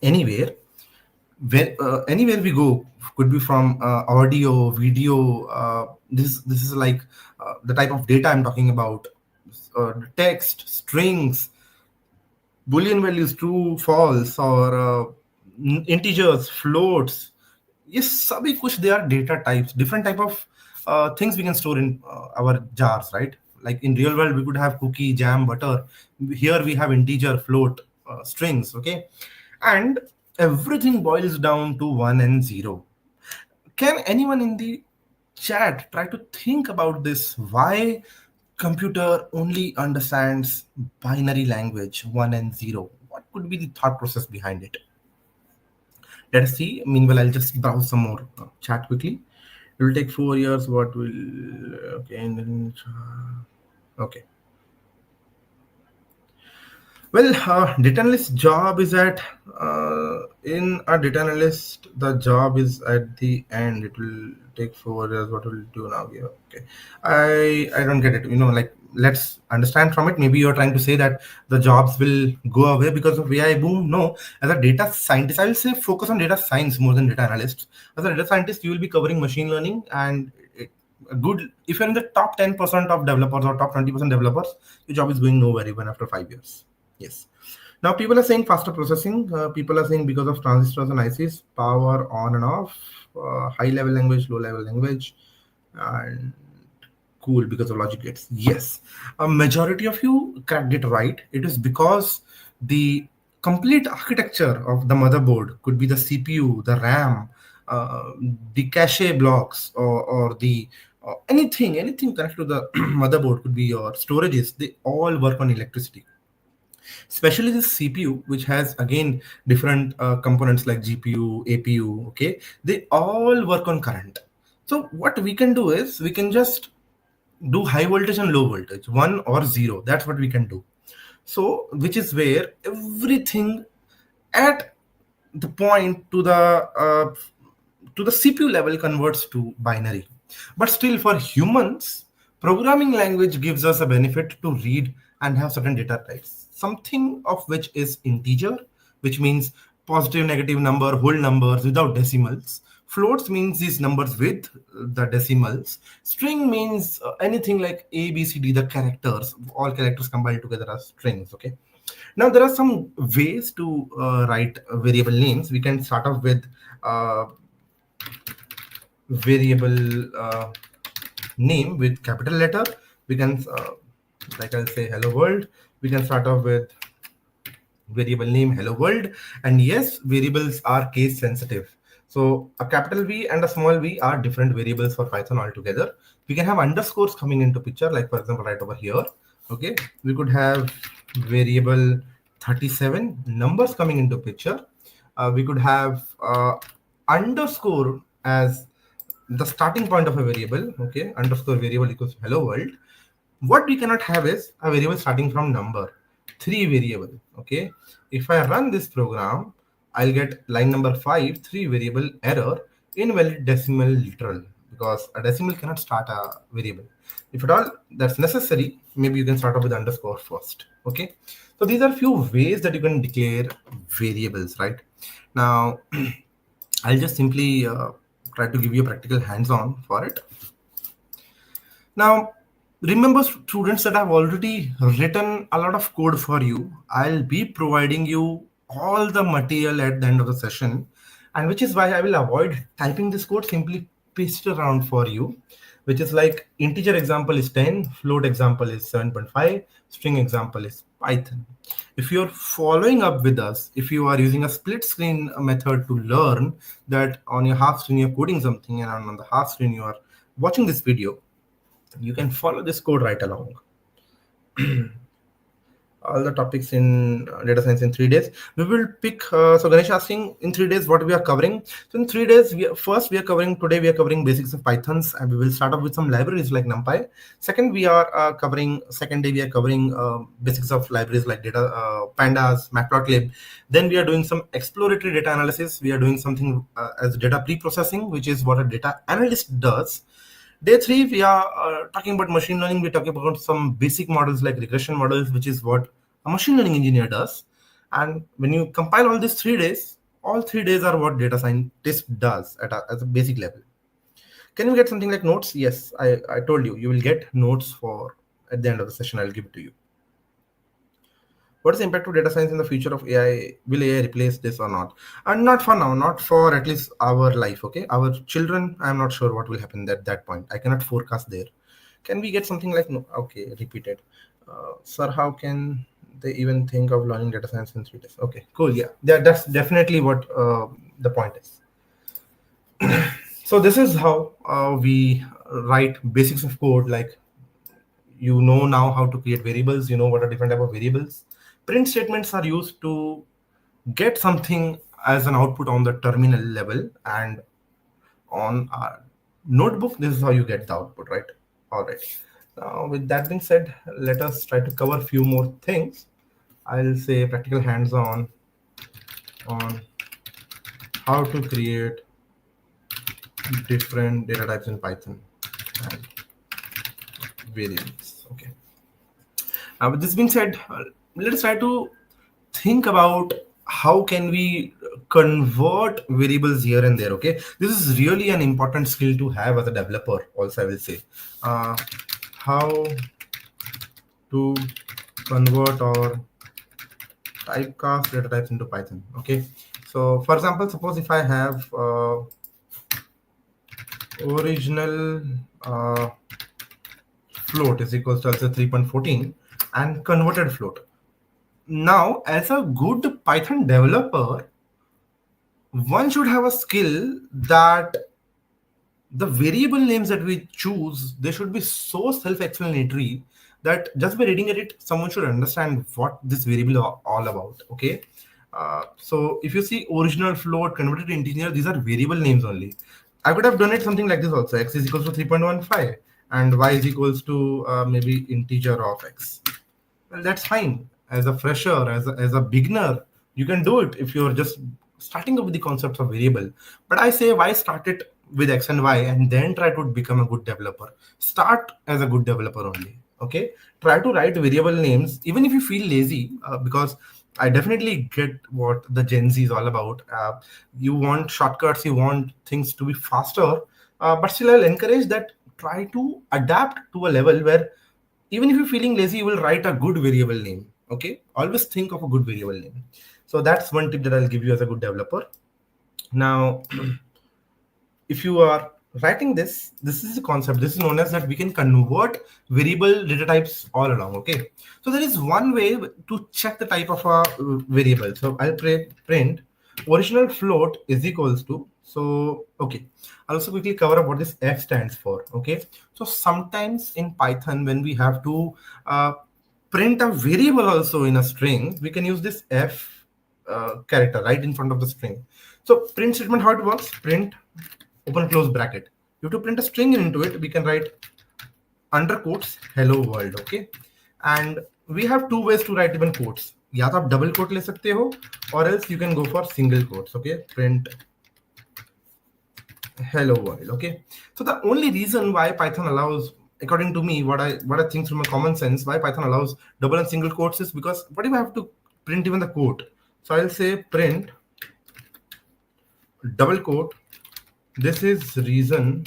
anywhere anywhere we go, could be from audio, video. This is like the type of data I'm talking about. Text, strings, boolean values, true, false, or integers, floats. Yes, sabhi kuch, they are data types, different type of things we can store in our jars, right? Like in real world, we could have cookie, jam, butter. Here we have integer, float, strings. Okay, and everything boils down to 1 and 0. Can anyone in the chat try to think about this? Why computer only understands binary language 1 and 0? could be the thought process behind it? Let us see. Meanwhile, I'll just browse some more chat quickly. It will take 4 years. What will okay? And then, okay. Well, data analyst job is at in a data analyst. The job is at the end. It will take 4 years. What will it do now? Yeah, okay, I don't get it. Like, let's understand from it. Maybe you're trying to say that the jobs will go away because of AI boom. No, as a data scientist, I will say focus on data science more than data analyst. As a data scientist, you will be covering machine learning and a good. If you're in the top 10% of developers or top 20% developers, your job is going nowhere even after 5 years. Yes. Now people are saying faster processing. People are saying because of transistors and ICs, power on and off, high level language, low level language, and cool because of logic gates. Yes, a majority of you cracked it right. It is because the complete architecture of the motherboard could be the CPU, the RAM, uh, the cache blocks, or the anything connected to the motherboard could be your storages. They all work on electricity, especially this CPU, which has again different components like GPU, APU. Okay, they all work on current. So what we can do is we can just do high voltage and low voltage, one or zero. That's what we can do. So which is where everything at the point to the CPU level converts to binary. But still, for humans, programming language gives us a benefit to read and have certain data types. Something of which is integer, which means positive, negative number, whole numbers without decimals. Floats means these numbers with the decimals. String means anything like A, B, C, D, the characters, all characters combined together as strings. Okay. Now there are some ways to write variable names. We can start off with variable name with capital letter. We can like I'll say hello world. We can start off with variable name hello world, and yes, variables are case sensitive. So a capital V and a small v are different variables for Python altogether. We can have underscores coming into picture, like for example right over here. Okay, we could have variable 37 numbers coming into picture. We could have underscore as the starting point of a variable. Okay, underscore variable equals hello world. What we cannot have is a variable starting from number, 3 variable. Okay, if I run this program, I'll get line number 5, 3 variable error, invalid decimal literal, because a decimal cannot start a variable. If at all that's necessary, maybe you can start off with underscore first. Okay, so these are few ways that you can declare variables. Right now, I'll just simply try to give you a practical hands-on for it. Now, remember, students, that I've already written a lot of code for you. I'll be providing you all the material at the end of the session, and which is why I will avoid typing this code, simply paste it around for you, which is like integer example is 10, float example is 7.5, string example is Python. If you're following up with us, if you are using a split screen method to learn, that on your half screen you're coding something and on the half screen you are watching this video, you can follow this code right along. All the topics in data science in 3 days. We will pick, so Ganesh asking in 3 days what we are covering. So in 3 days, we are covering, today we are covering basics of Pythons, and we will start off with some libraries like Numpy. Second, we are covering, second day we are covering basics of libraries like data, pandas, matplotlib. Then we are doing some exploratory data analysis. We are doing something as data pre-processing, which is what a data analyst does. Day 3, we are talking about machine learning. We're talking about some basic models like regression models, which is what a machine learning engineer does. And when you compile all these 3 days, all 3 days are what data scientist does at a basic level. Can you get something like notes? Yes, I told you, you will get notes for at the end of the session. I'll give it to you. What is the impact of data science in the future of AI? Will AI replace this or not? And not for now, not for at least our life. Okay, our children, I'm not sure what will happen at that point. I cannot forecast there. Can we get something like, no? Okay, repeated. Sir, how can they even think of learning data science in 3 days? Okay, cool. Yeah, that's definitely what the point is. So this is how we write basics of code. Like, you know now how to create variables. You know what are different type of variables. print statements are used to get something as an output on the terminal level, and on our notebook, this is how you get the output, right? All right. Now, with that being said, let us try to cover a few more things. I'll say practical hands-on on how to create different data types in Python and variables. Okay. With this being said, let's try to think about how can we convert variables here and there. Okay, this is really an important skill to have as a developer. Also, I will say how to convert or typecast data types into Python. Okay, so for example, suppose if I have original float is equals to, let's say, 3.14 and converted float. Now, as a good Python developer, one should have a skill that the variable names that we choose, they should be so self-explanatory that just by reading it, someone should understand what this variable are all about. Okay. So if you see original float, converted to integer, these are variable names only. I could have done it something like this also. X is equals to 3.15 and y is equals to maybe integer of x. Well, that's fine. As a fresher, as a beginner, you can do it if you're just starting up with the concepts of variable. But I say, why start it with x and y and then try to become a good developer? Start as a good developer only. Okay, try to write variable names even if you feel lazy, because I definitely get what the Gen Z is all about. You want shortcuts, you want things to be faster, but still I'll encourage that try to adapt to a level where even if you're feeling lazy, you will write a good variable name. Okay, always think of a good variable name. So that's one tip that I'll give you as a good developer. Now, if you are writing this is a concept. This is known as that we can convert variable data types all along. Okay, so there is one way to check the type of a variable. So I'll print original float is equals to, so okay, I'll also quickly cover up what this f stands for. Okay, so sometimes in Python when we have to print a variable also in a string, we can use this f character right in front of the string. So print statement, how it works: print open close bracket. You have to print a string into it. We can write under quotes hello world. Okay, and we have two ways to write even quotes. या तो आप double quote ले सकते हो, or else you can go for single quotes. Okay, print hello world. Okay, so the only reason why Python allows, according to me, what I think from a common sense, why Python allows double and single quotes is because what if I have to print even the quote? So I'll say print double quote, this is reason,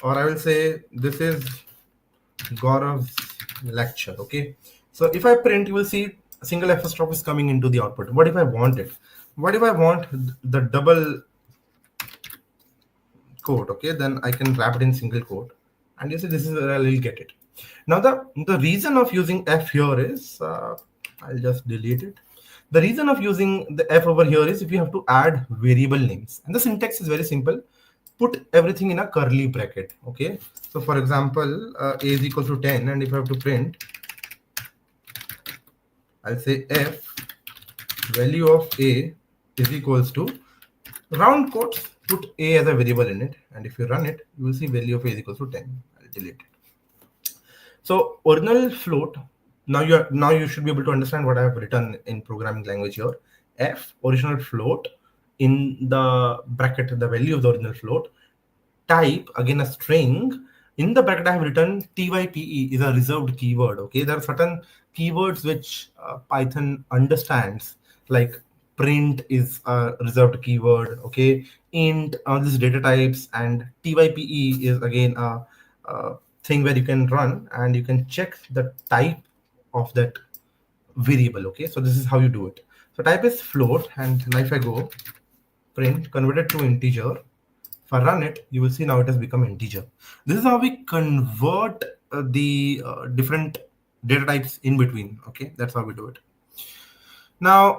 or I will say this is Gaurav's lecture. Okay, so if I print, you will see a single f stop is coming into the output. What if I want it? What if I want the double quote? Okay, then I can wrap it in single quote, and you see this is where I will get it. Now the reason of using f here is I'll just delete it. The reason of using the f over here is if you have to add variable names, and the syntax is very simple. Put everything in a curly bracket. Okay, so for example, a is equal to 10, and if I have to print, I'll say f value of a is equals to round quotes, put a as a variable in it, and if you run it, you will see value of a is equals to 10. I'll delete it. So original float. Now you should be able to understand what I have written in programming language here. F original float, in the bracket the value of the original float, type again a string. In the bracket I have written type is a reserved keyword. Okay, there are certain keywords which Python understands, like print is a reserved keyword. Okay, int, all these data types, and type is again a thing where you can run and you can check the type of that variable. Okay, so this is how you do it. So type is float, and now if I go print converted to integer, if I run it, you will see now it has become integer. This is how we convert the different data types in between. Okay, that's how we do it. Now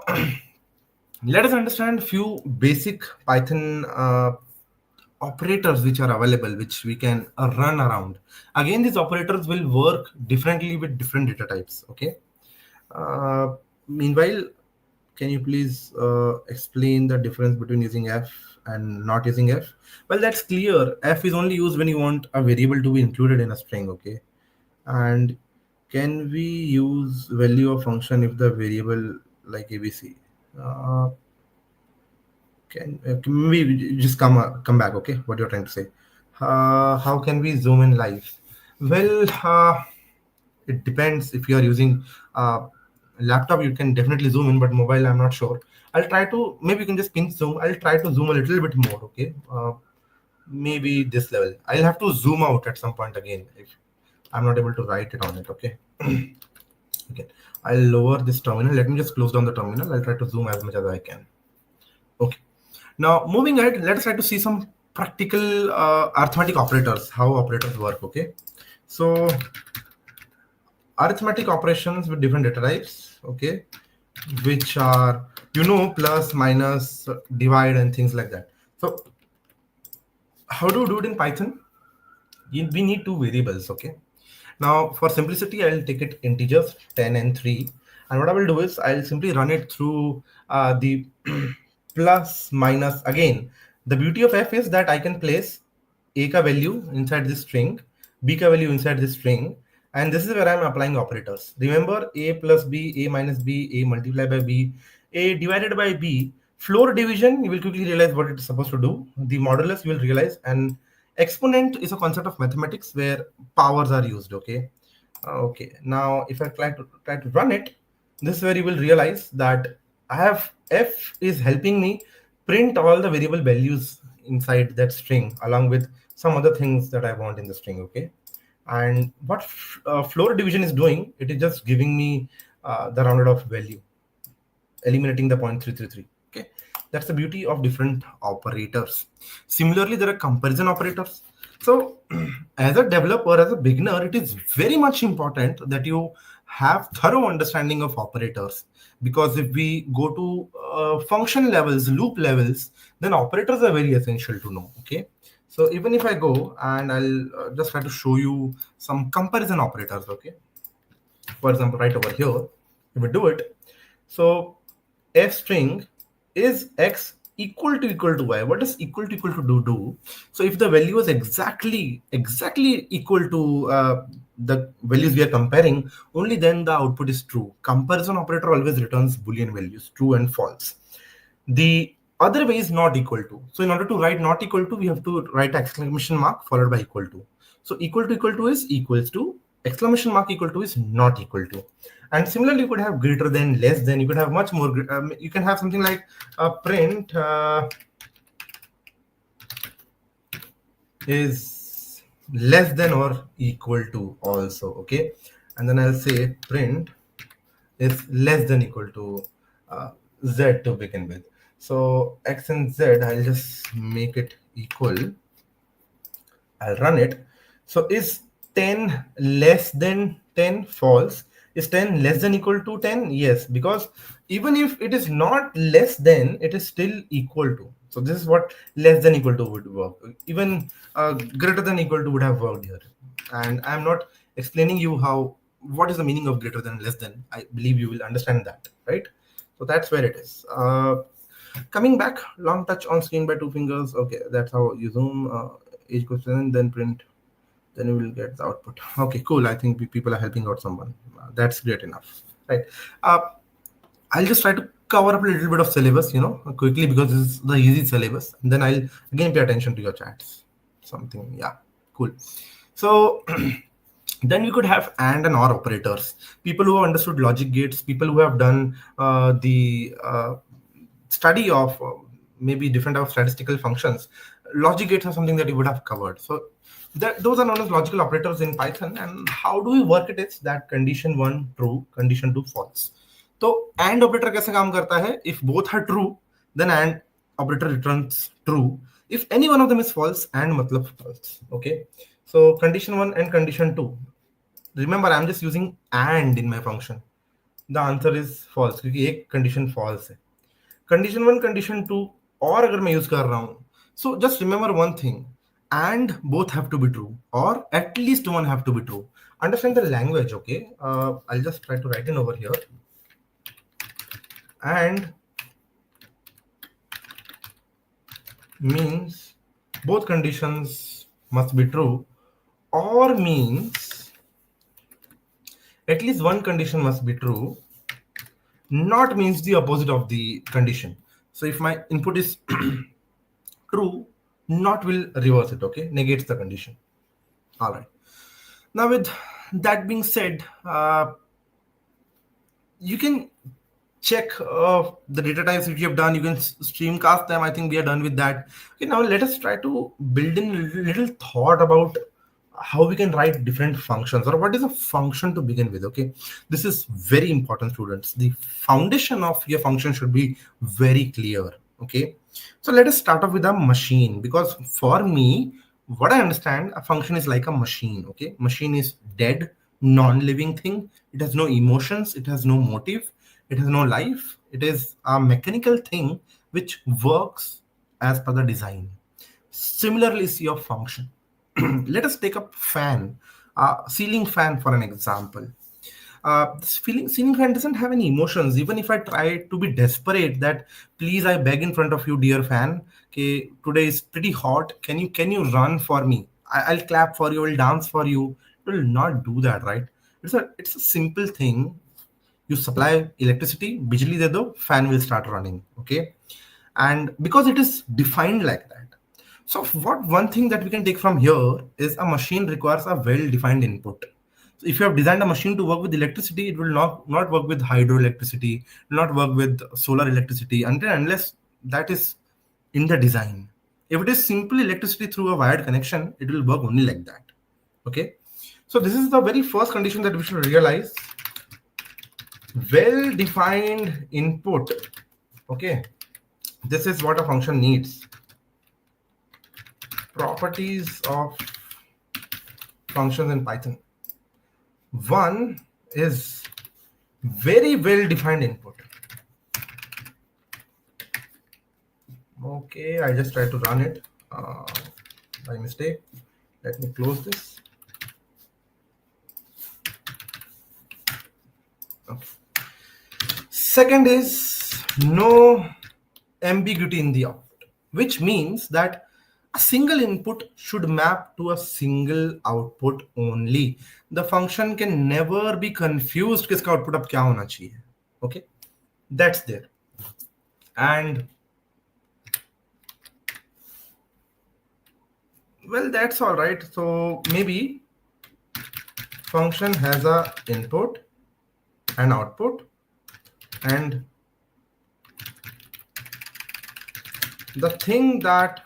let us understand few basic Python operators which are available, which we can run around. Again, these operators will work differently with different data types. Okay, Meanwhile, can you please explain the difference between using f and not using f? Well, that's clear. F is only used when you want a variable to be included in a string, okay? And can we use value of function if the variable like abc? Uh, can we just come back, okay? What you're trying to say? How can we zoom in live? Well, it depends. If you are using laptop, you can definitely zoom in, but mobile, I'm not sure. I'll try to, maybe you can just pinch zoom. I'll try to zoom a little bit more, okay? Maybe this level. I'll have to zoom out at some point again if I'm not able to write it on it, okay? Okay, I'll lower this terminal. Let me just close down the terminal. I'll try to zoom as much as I can. Okay, now moving ahead, let us try to see some practical arithmetic operators, how operators work, okay? So arithmetic operations with different data types, okay, which are, plus, minus, divide, and things like that. So how do you do it in Python? We need two variables, okay? Now for simplicity, I'll take it integers 10 and 3, and what I will do is I'll simply run it through the plus minus. Again, the beauty of f is that I can place a ka value inside this string, b ka value inside this string, and this is where I'm applying operators. Remember, a plus b, a minus b, a multiplied by b, a divided by b. Floor division, you will quickly realize what it's supposed to do. The modulus, you will realize, and exponent is a concept of mathematics where powers are used, okay? Okay, now if I try to run it, this is where you will realize that I have f is helping me print all the variable values inside that string along with some other things that I want in the string, okay? And what floor division is doing, it is just giving me the rounded off value, eliminating the 0.333. Okay, that's the beauty of different operators. Similarly, there are comparison operators. So as a developer, as a beginner, it is very much important that you have thorough understanding of operators, because if we go to function levels, loop levels, then operators are very essential to know, okay? So even if I go and I'll just try to show you some comparison operators, okay? For example, right over here, if we do it, so f string is x equal to y. What does equal to do? So if the value is exactly equal to the values we are comparing, only then the output is true. Comparison operator always returns Boolean values, true and false. The other way is not equal to. So in order to write not equal to, we have to write exclamation mark followed by equal to. So equal to is equals to, exclamation mark equal to is not equal to. And similarly, you could have greater than, less than. You could have much more. You can have something like print is less than or equal to also, okay? And then I'll say print is less than equal to z to begin with. So x and z, I'll just make it equal. I'll run it. So is 10 less than 10? False. Is 10 less than equal to 10? Yes, because even if it is not less than, it is still equal to. So this is what less than equal to would work. Even greater than equal to would have worked here. And I'm not explaining you what is the meaning of greater than, less than. I believe you will understand that, right? So that's where it is. Coming back, long touch on screen by two fingers. Okay, that's how you zoom. Age question, then print, then you will get the output. Okay, cool. I think people are helping out someone. That's great enough, right? I'll just try to cover up a little bit of syllabus, quickly, because this is the easy syllabus. And then I'll again pay attention to your chats. Something, yeah, cool. So then we could have and or operators. People who have understood logic gates, people who have done the study of maybe different type of statistical functions, logic gates are something that you would have covered. So those are known as logical operators in Python. And how do we work it is that condition 1 true, condition 2 false. तो and operator कैसे काम करता है? If both are true, then and operator returns true. If any one of them is false, and मतलब false. Okay. So condition 1 and condition 2. Remember, I'm just using and in my function. The answer is false क्योंकि एक condition false है. Condition 1, condition 2 और अगर मैं use कर रहा हूँ, so just remember one thing. and both have to be true, or at least one have to be true. Understand the language, okay? I'll just try to write it over here. And means both conditions must be true, or means at least one condition must be true, not means the opposite of the condition. So if my input is true, not will reverse it, okay? Negates the condition. All right. Now with that being said, you can check the data types which you have done. You can streamcast them. I think we are done with that. Okay, now let us try to build in a little thought about how we can write different functions, or what is a function to begin with. Okay, this is very important, students. The foundation of your function should be very clear. Okay, so let us start off with a machine, because for me, what I understand, a function is like a machine. Okay, machine is dead, non-living thing. It has no emotions, it has no motive, it has no life. It is a mechanical thing which works as per the design. Similarly is your function. Let us take up fan, ceiling fan for an example. This ceiling fan doesn't have any emotions. Even if I try to be desperate that, please, I beg in front of you, dear fan, okay, today is pretty hot. Can you run for me? I'll clap for you. I'll dance for you. It will not do that, right? It's a simple thing. You supply electricity, bijli de do, fan will start running. Okay, and because it is defined like that. So what one thing that we can take from here is a machine requires a well-defined input. So if you have designed a machine to work with electricity, it will not work with hydroelectricity, not work with solar electricity unless that is in the design. If it is simply electricity through a wired connection, it will work only like that. Okay. So this is the very first condition that we should realize. Well-defined input. Okay. This is what a function needs. Properties of functions in Python. One is very well-defined input. Okay, I just tried to run it by mistake. Let me close this. Okay. Second is no ambiguity in the output, which means that a single input should map to a single output only. The function can never be confused kiska output ab kya hona chahiye. Okay, that's there. And well, that's all right. So maybe function has a input and output, and the thing that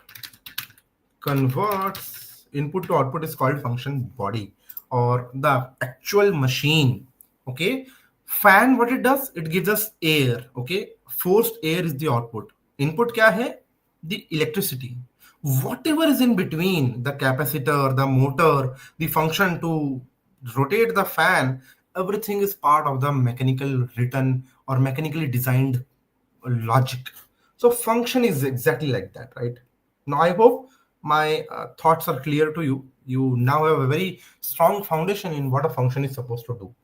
converts input to output is called function body, or the actual machine. Okay, fan, what it does, it gives us air. Okay, forced air is the output. Input kya hai? The electricity. Whatever is in between, the capacitor, the motor, the function to rotate the fan, everything is part of the mechanical written or mechanically designed logic. So function is exactly like that, right? Now I hope my thoughts are clear to you. You now have a very strong foundation in what a function is supposed to do.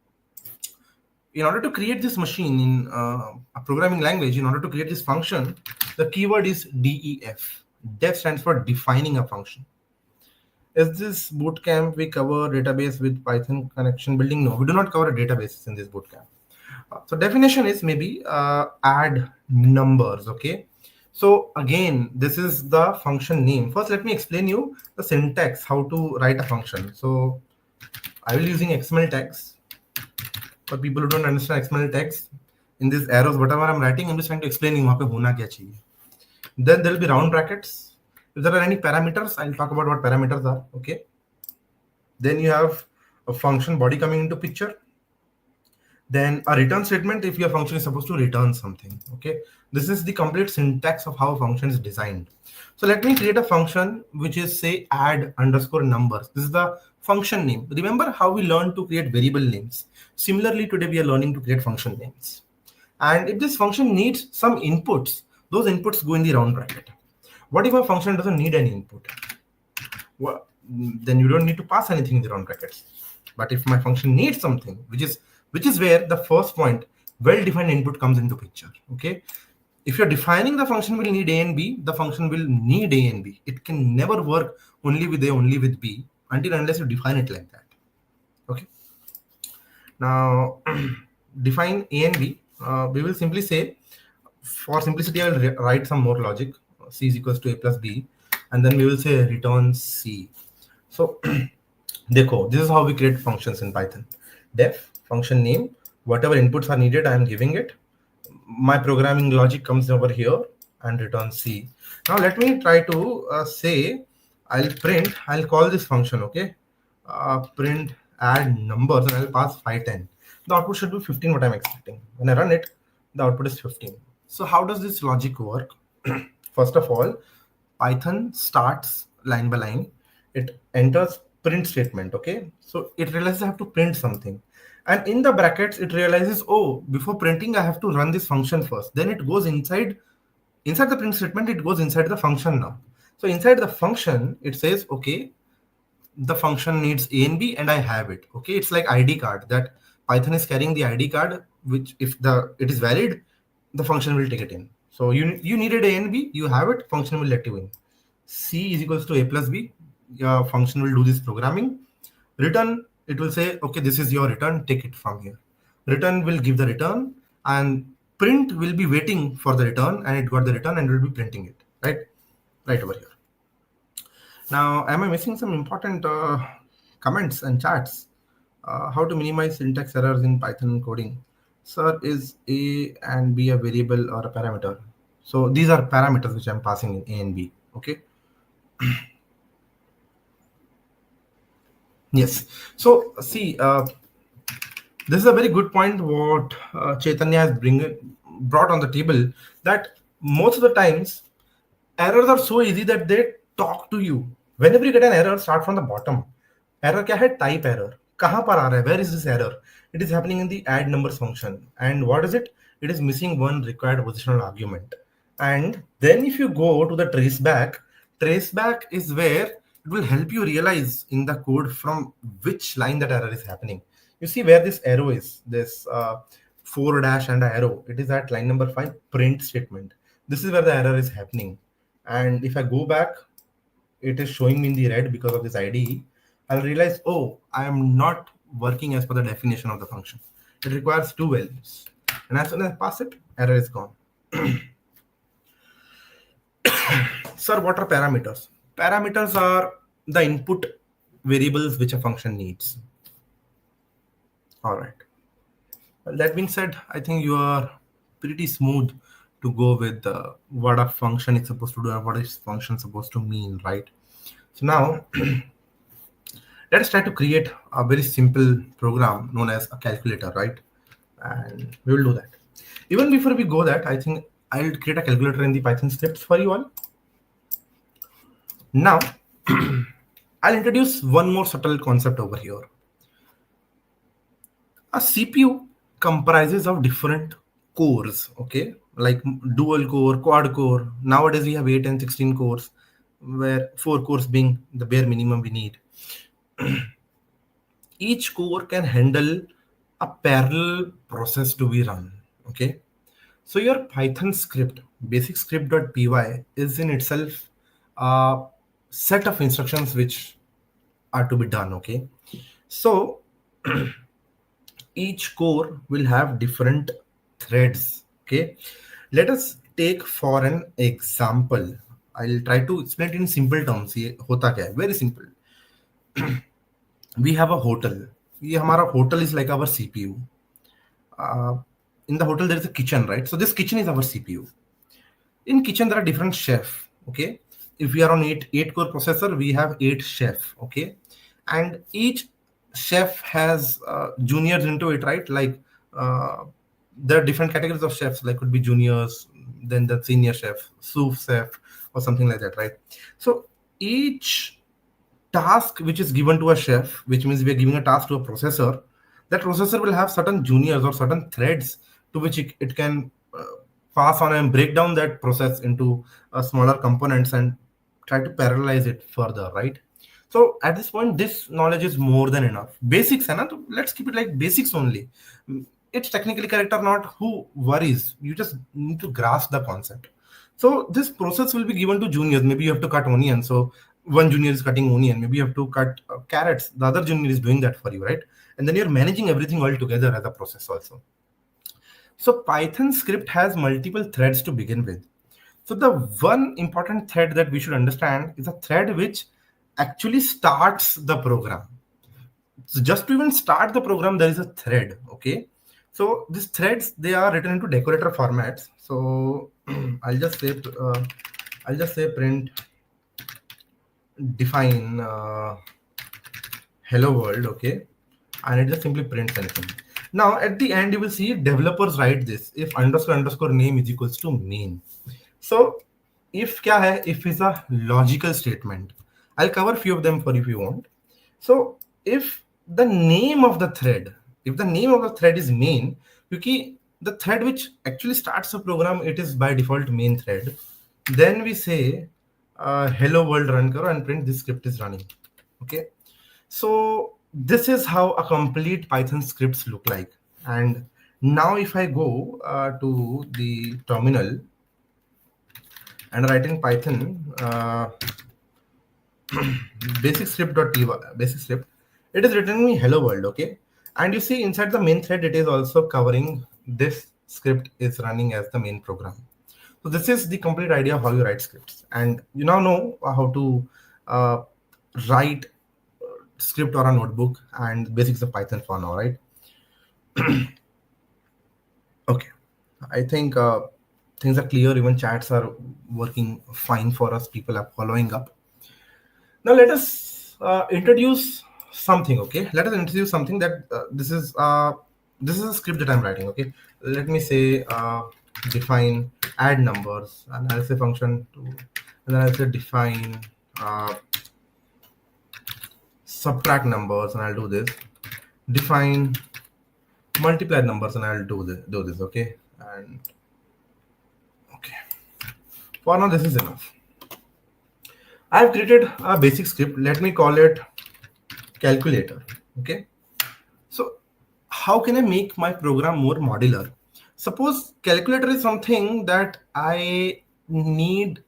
In order to create this machine in a programming language, in order to create this function, the keyword is DEF. DEF stands for defining a function. Is this bootcamp we cover database with Python connection building? No, we do not cover databases in this bootcamp. So definition is maybe add numbers. Okay. So again, this is the function name. First, let me explain you the syntax, how to write a function. So I will using XML tags. For people who don't understand XML tags, in these arrows, whatever I'm writing, I'm just trying to explain you where hona kya chahiye. Then there will be round brackets. If there are any parameters, I'll talk about what parameters are. Okay. Then you have a function body coming into picture. Then a return statement if your function is supposed to return something. Okay, this is the complete syntax of how a function is designed. So let me create a function which is say add underscore numbers. This is the function name. Remember how we learned to create variable names. Similarly, today we are learning to create function names. And if this function needs some inputs, those inputs go in the round bracket. What if a function doesn't need any input? then you don't need to pass anything in the round brackets. But if my function needs something, which is where the first point, well-defined input, comes into picture. Okay, if you're defining the function will need a and b, the function will need a and b. It can never work only with a, only with b, until unless you define it like that. Okay, now define a and b. We will simply say, for simplicity, I will write some more logic. C is equals to a plus b, and then we will say return c. So देखो, this is how we create functions in Python. Def function name, whatever inputs are needed, I am giving it. My programming logic comes over here and return C. Now let me try to say, I'll call this function, okay? Print add numbers, and I'll pass 5, 10. The output should be 15, what I'm expecting. When I run it, the output is 15. So how does this logic work? First of all, Python starts line by line. It enters print statement, okay? So it realizes I have to print something. And in the brackets, it realizes, oh, before printing, I have to run this function first. Then it goes inside the print statement, it goes inside the function now. So inside the function, it says, okay, the function needs a and b, and I have it. Okay, it's like ID card, that Python is carrying the ID card, which if it is valid, the function will take it in. So you needed a and b, you have it, function will let you in. C is equals to a plus b, your function will do this programming. Return, it will say, okay, this is your return, take it from here. Return will give the return, and print will be waiting for the return, and it got the return and will be printing it, right over here. Now, am I missing some important comments and charts? How to minimize syntax errors in Python coding? Sir, is a and b a variable or a parameter? So these are parameters which I'm passing in a and b. Okay. Yes. So see, this is a very good point what Chaitanya has brought on the table, that most of the times errors are so easy that they talk to you. Whenever you get an error, start from the bottom. Error क्या है? Type error. कहाँ पर आ रहा है? Where is this error? It is happening in the add numbers function. And what is it? It is missing one required positional argument. And then if you go to the traceback is where it will help you realize in the code from which line that error is happening. You see where this arrow is, this 4 dash and a arrow. It is at line number 5, print statement. This is where the error is happening. And if I go back, it is showing me in the red because of this IDE. I'll realize, oh, I am not working as per the definition of the function. It requires 2 values. And as soon as I pass it, error is gone. Sir, what are parameters? Parameters are the input variables which a function needs. All right. Well, that being said, I think you are pretty smooth to go with what a function is supposed to do and what is function supposed to mean, right? So now, let us try to create a very simple program known as a calculator, right? And we will do that. Even before we go that, I think I'll create a calculator in the Python scripts for you all. Now, I'll introduce one more subtle concept over here. A CPU comprises of different cores, okay? Like dual core, quad core. Nowadays, we have 8 and 16 cores, where 4 cores being the bare minimum we need. Each core can handle a parallel process to be run, okay? So your Python script, basic script.py, is in itself a set of instructions which are to be done, okay? So each core will have different threads, okay? Let us take for an example. I'll try to explain it in simple terms. ये होता क्या है? Very simple. We have a hotel. ये हमारा hotel is like our CPU. In the hotel there is a kitchen, right? So this kitchen is our CPU. In kitchen there are different chefs, okay? If we are on 8 core processor, we have 8 chefs, okay? And each chef has juniors into it, right? Like there are different categories of chefs, like could be juniors, then the senior chef, sous chef, or something like that, right? So each task which is given to a chef, which means we are giving a task to a processor, that processor will have certain juniors or certain threads to which it can pass on and break down that process into smaller components and try to parallelize it further, right? So at this point, this knowledge is more than enough. Basics, है ना? तो let's keep it like basics only. It's technically correct or not, who worries? You just need to grasp the concept. So this process will be given to juniors. Maybe you have to cut onion. So one junior is cutting onion. Maybe you have to cut carrots. The other junior is doing that for you, right? And then you're managing everything all together as a process also. So Python script has multiple threads to begin with. So the one important thread that we should understand is a thread which actually starts the program. So just to even start the program, there is a thread. Okay. So these threads, they are written into decorator formats. So I'll just say print define hello world. Okay. And it just simply prints anything. Now at the end, you will see developers write this if underscore name is equals to main. So if kya hai, if is a logical statement. I'll cover few of them for if you want. So if the name of the thread, if the name of the thread is main, because the thread which actually starts the program, it is by default main thread. Then we say hello world run karo and print this script is running. Okay. So this is how a complete Python scripts look like. And now if I go to the terminal and write in Python basic script.py, basic script, it is written me hello world. Okay. And you see inside the main thread, it is also covering this script is running as the main program. So this is the complete idea of how you write scripts. And you now know how to write script or a notebook and basics of Python for now, right? Okay. I think things are clear. Even chats are working fine for us. People are following up. Now let us introduce something. Okay, let us introduce something that this is a script that I'm writing. Okay, let me say define add numbers, and I'll say function to, and then I'll say define subtract numbers, and I'll do this. Define multiply numbers, and I'll do this. Okay, and okay. For now, this is enough. I've created a basic script. Let me call it calculator. Okay. So how can I make my program more modular? Suppose calculator is something that I need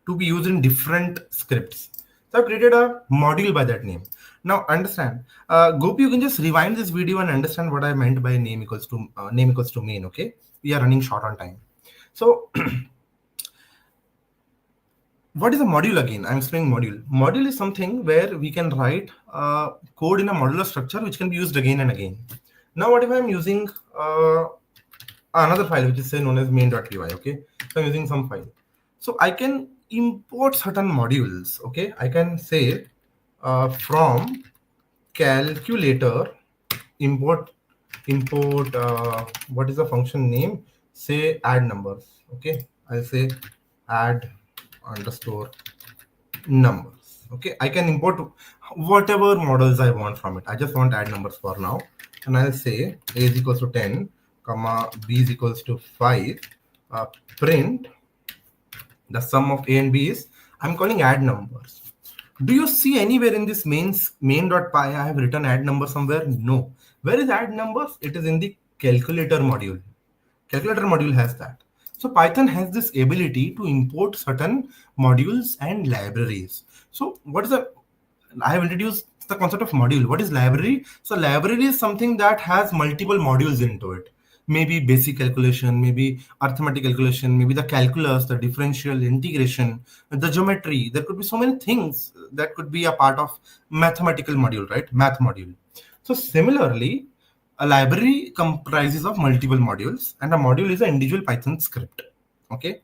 to be used in different scripts. So I've created a module by that name. Now understand, Gopi, you can just rewind this video and understand what I meant by name equals to main. Okay. We are running short on time. So what is a module again? I'm explaining module. Module is something where we can write code in a modular structure which can be used again and again. Now, what if I'm using another file which is say known as main.py? Okay, so I'm using some file. So I can import certain modules. Okay, I can say from calculator import what is the function name? Say add numbers. Okay, I'll say add underscore numbers. Okay, I can import whatever models I want from it. I just want add numbers for now, and I'll say a is equals to 10 comma b is equals to 5 print the sum of a and b is, I'm calling add numbers. Do you see anywhere in this main.py I have written add number somewhere? No. Where is add numbers? It is in the calculator module. Calculator module has that. So Python has this ability to import certain modules and libraries. So what is I have introduced the concept of module. What is library? So library is something that has multiple modules into it. Maybe basic calculation, maybe arithmetic calculation, maybe the calculus, the differential integration, the geometry. There could be so many things that could be a part of mathematical module, right? Math module. So similarly, a library comprises of multiple modules, and a module is an individual Python script. Okay,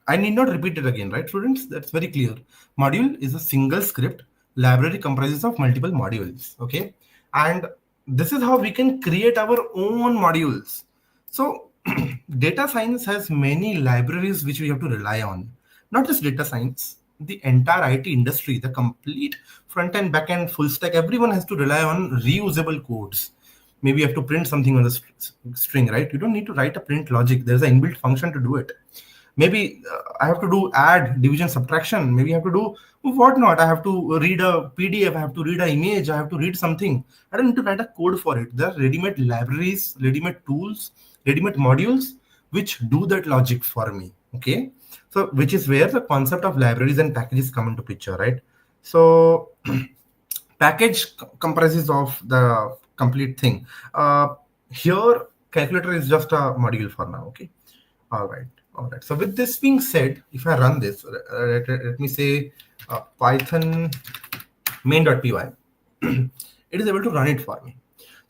I need not repeat it again, right, students? That's very clear. Module is a single script. Library comprises of multiple modules. Okay, and this is how we can create our own modules. So data science has many libraries which we have to rely on. Not just data science, the entire IT industry, the complete front end, back end, full stack, everyone has to rely on reusable codes. Maybe you have to print something on the string, right? You don't need to write a print logic. There's an inbuilt function to do it. Maybe I have to do add, division, subtraction. Maybe I have to do whatnot. I have to read a PDF. I have to read an image. I have to read something. I don't need to write a code for it. There are ready-made libraries, ready-made tools, ready-made modules which do that logic for me. Okay, so which is where the concept of libraries and packages come into picture, right? So package comprises of the complete thing. Here, calculator is just a module for now. Okay. All right. All right. So with this being said, if I run this, let me say Python main.py, it is able to run it for me.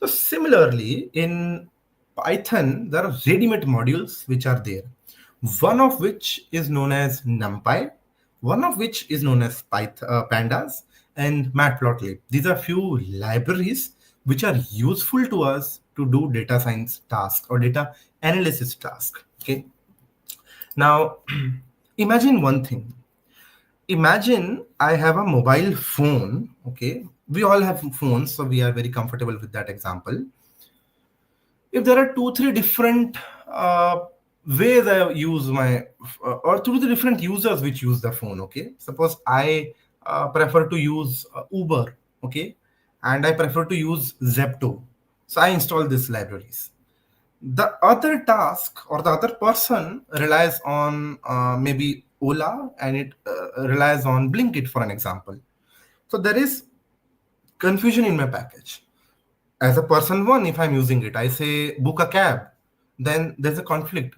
So similarly, in Python, there are ready-made modules which are there. One of which is known as Numpy, one of which is known as Pandas, and Matplotlib. These are few libraries which are useful to us to do data science tasks or data analysis tasks. Okay. Now, imagine one thing. Imagine I have a mobile phone. Okay. We all have phones, so we are very comfortable with that example. If there are two, three different ways I use my, or two, three different users which use the phone, okay? Suppose I prefer to use Uber, okay? And I prefer to use Zepto. So I install these libraries. The other task or the other person relies on maybe Ola, and it relies on Blinkit, for an example. So there is confusion in my package. As a person one, if I'm using it, I say book a cab, then there's a conflict.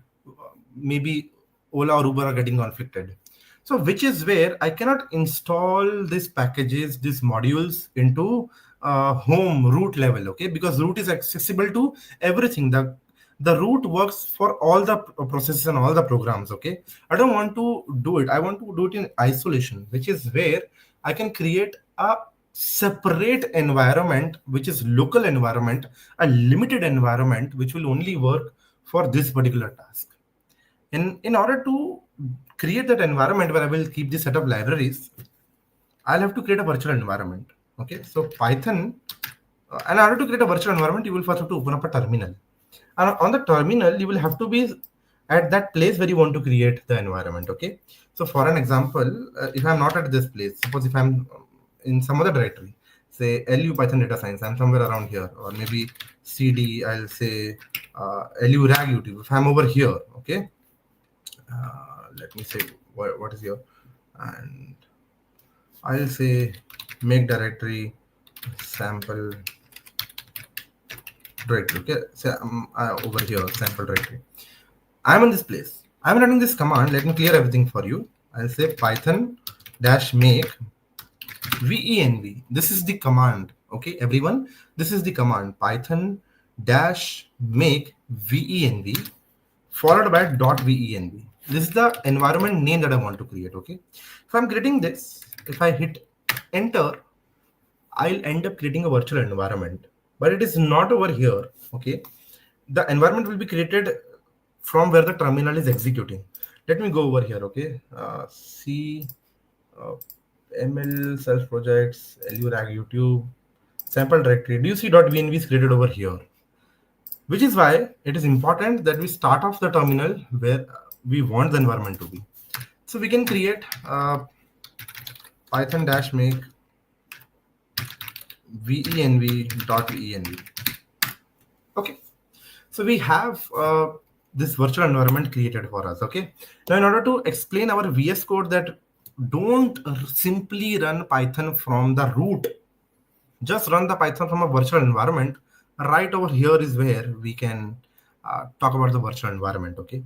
Maybe Ola or Uber are getting conflicted. So which is where I cannot install these packages, these modules into home root level, okay? Because root is accessible to everything. The root works for all the processes and all the programs, okay? I don't want to do it. I want to do it in isolation, which is where I can create a separate environment, which is local environment, a limited environment, which will only work for this particular task. And in order to create that environment where I will keep this set of libraries, I'll have to create a virtual environment. Okay, so Python, in order to create a virtual environment, you will first have to open up a terminal. And on the terminal, you will have to be at that place where you want to create the environment. Okay, so for an example, if I'm not at this place, suppose if I'm in some other directory, say LU Python data science, I'm somewhere around here, or maybe CD, I'll say LU rag YouTube. If I'm over here, okay, let me say what is here, and I'll say make directory sample directory. Okay, so over here sample directory. I'm in this place. I'm running this command. Let me clear everything for you. I'll say Python -make venv. This is the command. Okay, everyone. This is the command. Python -make venv followed by .venv. This is the environment name that I want to create. Okay, if I'm creating this, if I hit enter, I'll end up creating a virtual environment, but it is not over here. Okay, the environment will be created from where the terminal is executing. Let me go over here. Okay, C ML self projects LU rag YouTube sample directory. Do you see .venv is created over here? Which is why it is important that we start off the terminal where we want the environment to be. So we can create Python -make venv.venv. Okay, so we have this virtual environment created for us. Okay, now in order to explain our VS Code that don't simply run Python from the root, just run the Python from a virtual environment. Right over here is where we can talk about the virtual environment. Okay,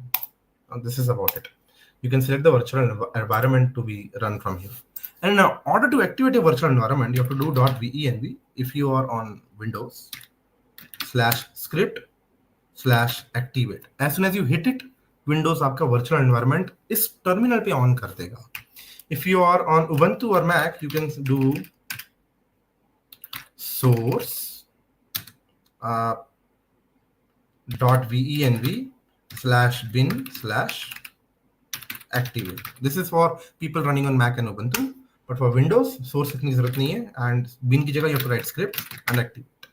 and this is about it. You can select the virtual environment to be run from here. And in order to activate a virtual environment, you have to do .venv if you are on Windows /script/activate. As soon as you hit it, Windows आपका virtual environment इस terminal पे on कर देगा. If you are on Ubuntu or Mac, you can do source .venv/bin/activate. This is for people running on Mac and Ubuntu, but for Windows, source इतनी जरूरत नहीं है, and bin की जगह you have to write script and activate.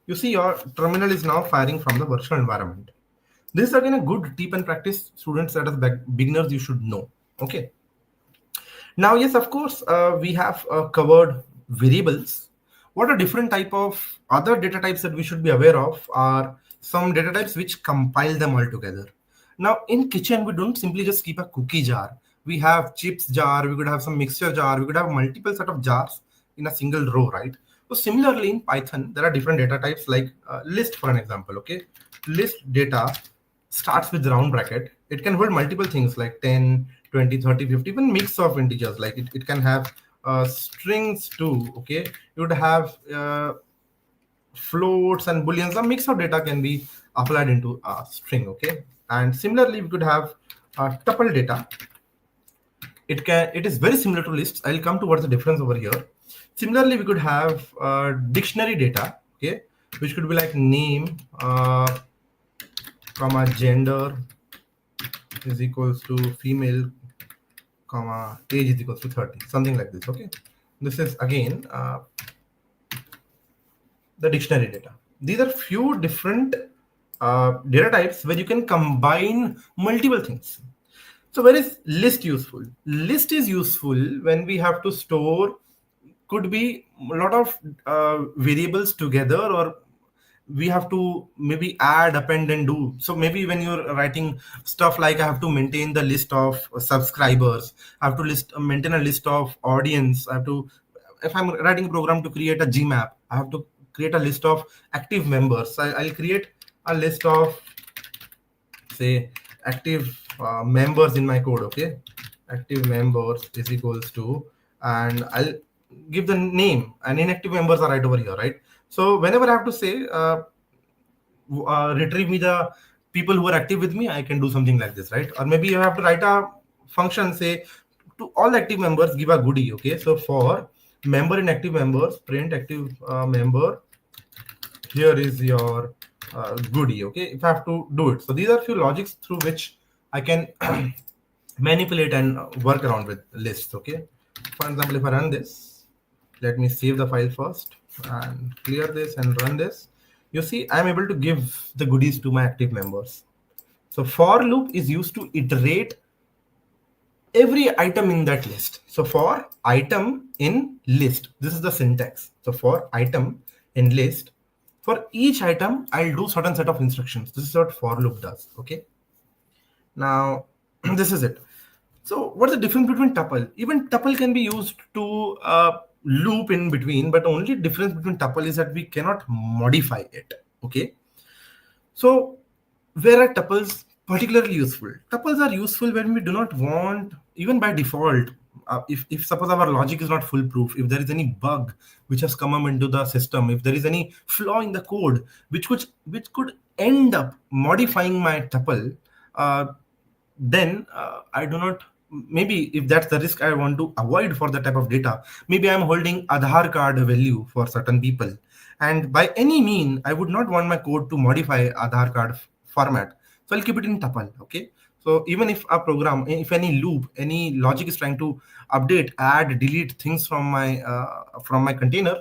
You see your terminal is now firing from the virtual environment. This is again a good tip and practice students that as beginners you should know. Okay. Now, yes, of course, we have covered variables. What are different type of other data types that we should be aware of are some data types which compile them all together. Now, in kitchen, we don't simply just keep a cookie jar. We have chips jar, we could have some mixture jar, we could have multiple set of jars in a single row, right? So similarly in Python, there are different data types like list, for an example, okay? List data starts with round bracket. It can hold multiple things like 10, 20, 30, 50, even mix of integers. Like it can have strings too, okay? You would have floats and booleans. A mix of data can be applied into a string, okay? And similarly, we could have tuple data. It is very similar to lists. I'll come to what's the difference over here. Similarly, we could have dictionary data, okay, which could be like name, comma gender is equals to female, comma age is equals to 30, something like this. Okay, this is again the dictionary data. These are few different data types where you can combine multiple things. So where is list useful? List is useful when we have to store, could be a lot of variables together, or we have to maybe add, append, and do. So maybe when you're writing stuff like I have to maintain the list of subscribers, I have to maintain a list of audience, I have to, if I'm writing a program to create a Gmap, I have to create a list of active members. I'll create a list of, say, active members in my code, okay? Active members is equals to, and I'll give the name, and inactive members are right over here, right? So whenever I have to say retrieve me the people who are active with me, I can do something like this, right? Or maybe you have to write a function, say to all active members give a goodie, okay? So for member in active members, print active member, here is your goodie, okay? If I have to do it, so these are few logics through which I can manipulate and work around with lists, okay? For example, if I run this, let me save the file first and clear this and run this. You see, I'm able to give the goodies to my active members. So for loop is used to iterate every item in that list. So for item in list, this is the syntax. So for item in list, for each item, I'll do certain set of instructions. This is what for loop does, okay? Now, this is it. So what's the difference between tuple? Even tuple can be used to loop in between, but only difference between tuple is that we cannot modify it, okay? So where are tuples particularly useful? Tuples are useful when we do not want, even by default, if suppose our logic is not foolproof, if there is any bug which has come up into the system, if there is any flaw in the code which could end up modifying my tuple, then I do not, maybe if that's the risk I want to avoid for that type of data, maybe I'm holding Aadhaar card value for certain people, and by any mean I would not want my code to modify Aadhaar card format, so I'll keep it in tuple, okay? So even if a program, if any loop, any logic is trying to update, add, delete things from my container,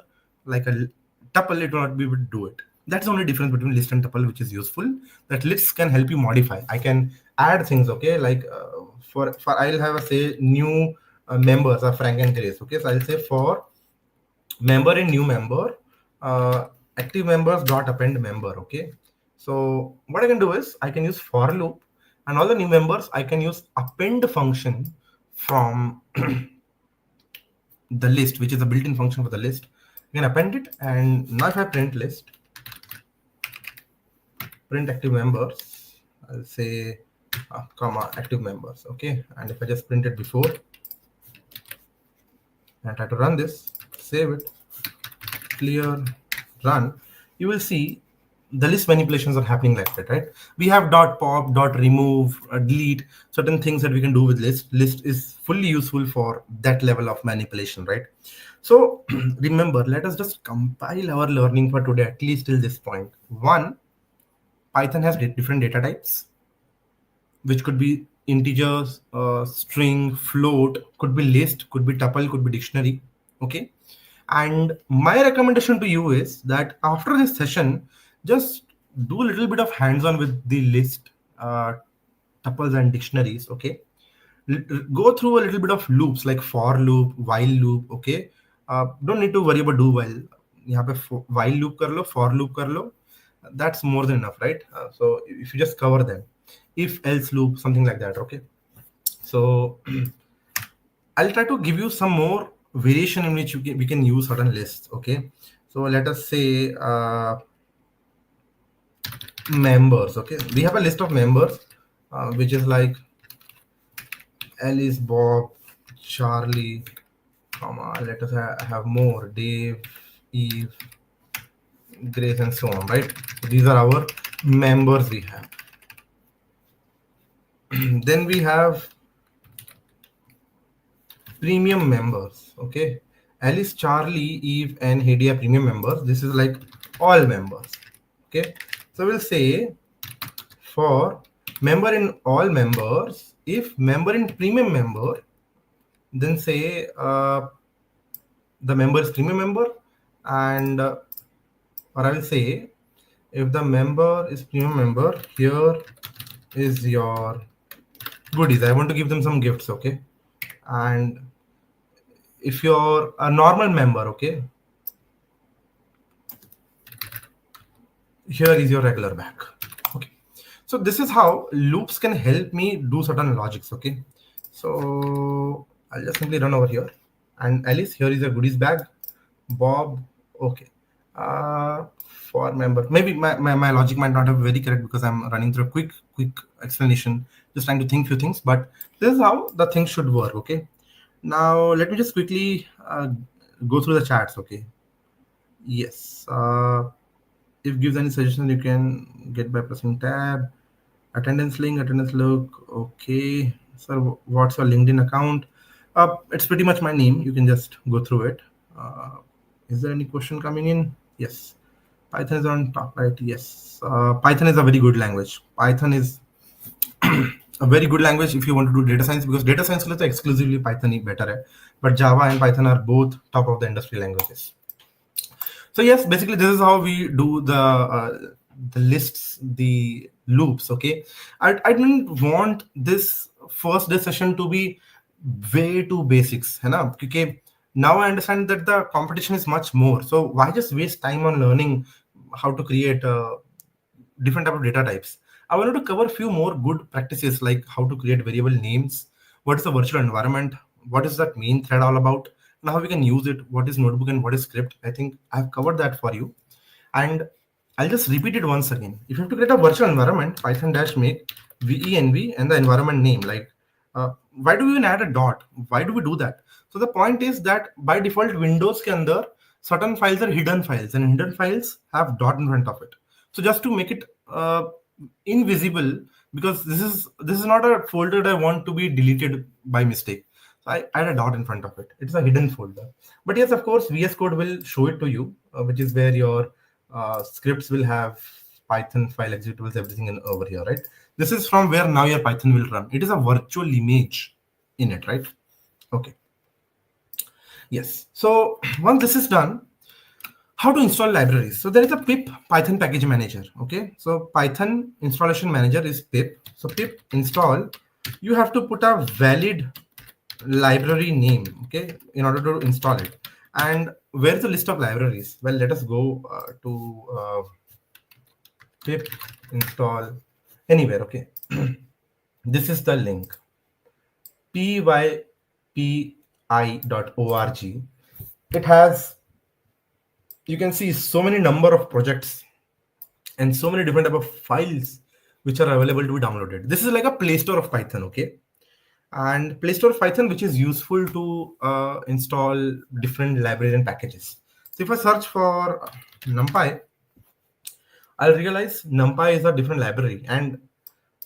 like a tuple, it will not be able to do it. That's the only difference between list and tuple, which is useful. That lists can help you modify. I can add things, okay? Like for I'll have a say new members are Frank and Grace, okay? So I'll say for member in new member, active members dot append member, okay? So what I can do is I can use for loop, and all the new members I can use append function from the list, which is a built-in function for the list. You can append it, and now if I print list, print active members, I'll say comma active members, okay? And if I just print it before and try to run this, save it, clear, run, you will see the list manipulations are happening like that, right? We have dot pop, dot remove, delete, certain things that we can do with list. List is fully useful for that level of manipulation, right? So remember, let us just compile our learning for today, at least till this point. One, Python has different data types, which could be integers, string, float, could be list, could be tuple, could be dictionary, okay? And my recommendation to you is that after this session, just do a little bit of hands-on with the list tuples and dictionaries. Okay, go through a little bit of loops like for loop, while loop. Okay, don't need to worry about do while. यहाँ पे while loop कर लो, for loop कर लो. That's more than enough, right? So if you just cover them, if else loop, something like that. Okay, so I'll try to give you some more variation in which we can use certain lists. Okay, so let us say members. Okay, we have a list of members, which is like Alice, Bob, Charlie, comma. Let us have more Dave, Eve, Grace, and so on. Right? So these are our members we have. Then we have premium members. Okay, Alice, Charlie, Eve, and Heidi are premium members. This is like all members. Okay, so we'll say for member in all members, if member in premium member, then say the member is premium member, and or I will say if the member is premium member, here is your goodies. I want to give them some gifts. Okay, and if you're a normal member, okay, here is your regular bag. Okay, so this is how loops can help me do certain logics. Okay, so I'll just simply run over here, and Alice, here is your goodies bag. Bob, okay, for member, maybe my logic might not have very correct because I'm running through a quick explanation, just trying to think few things, but this is how the thing should work. Okay, now let me just quickly go through the chats. Okay, yes, if gives any suggestion you can get by pressing tab. Attendance link, attendance look. Okay, sir, what's your LinkedIn account? It's pretty much my name. You can just go through it. Is there any question coming in? Yes, Python is on top right. Yes, Python is a very good language. Python is a very good language if you want to do data science, because data science is exclusively Python better hai. But Java and Python are both top of the industry languages. So yes, basically this is how we do the lists, the loops. Okay, I didn't want this first day session to be way too basics, है ना? क्योंकि now I understand that the competition is much more. So why just waste time on learning how to create different type of data types? I wanted to cover a few more good practices like how to create variable names, what is the virtual environment, what is that main thread all about, and how we can use it, what is notebook and what is script. I think I've covered that for you. And I'll just repeat it once again. If you have to create a virtual environment, Python dash make venv and the environment name. Like, why do we even add a dot? Why do we do that? So the point is that by default, Windows ke andar, certain files are hidden files, and hidden files have dot in front of it. So just to make it invisible, because this is not a folder that I want to be deleted by mistake. So I add a dot in front of it. It's a hidden folder. But yes, of course, VS Code will show it to you, which is where your scripts will have Python file executables, everything in over here, right? This is from where now your Python will run. It is a virtual image in it, right? Okay. Yes. So once this is done, how to install libraries? So there is a pip Python package manager. Okay. So Python installation manager is pip. So pip install, you have to put a valid library name, okay, in order to install it. And where's the list of libraries? Well, let us go to pip install anywhere. Okay. This is the link, pypi.org. It has, you can see so many number of projects and so many different type of files which are available to be downloaded. This is like a Play Store of Python. Okay. And Play Store of Python, which is useful to install different libraries and packages. So if I search for Numpy, I'll realize Numpy is a different library, and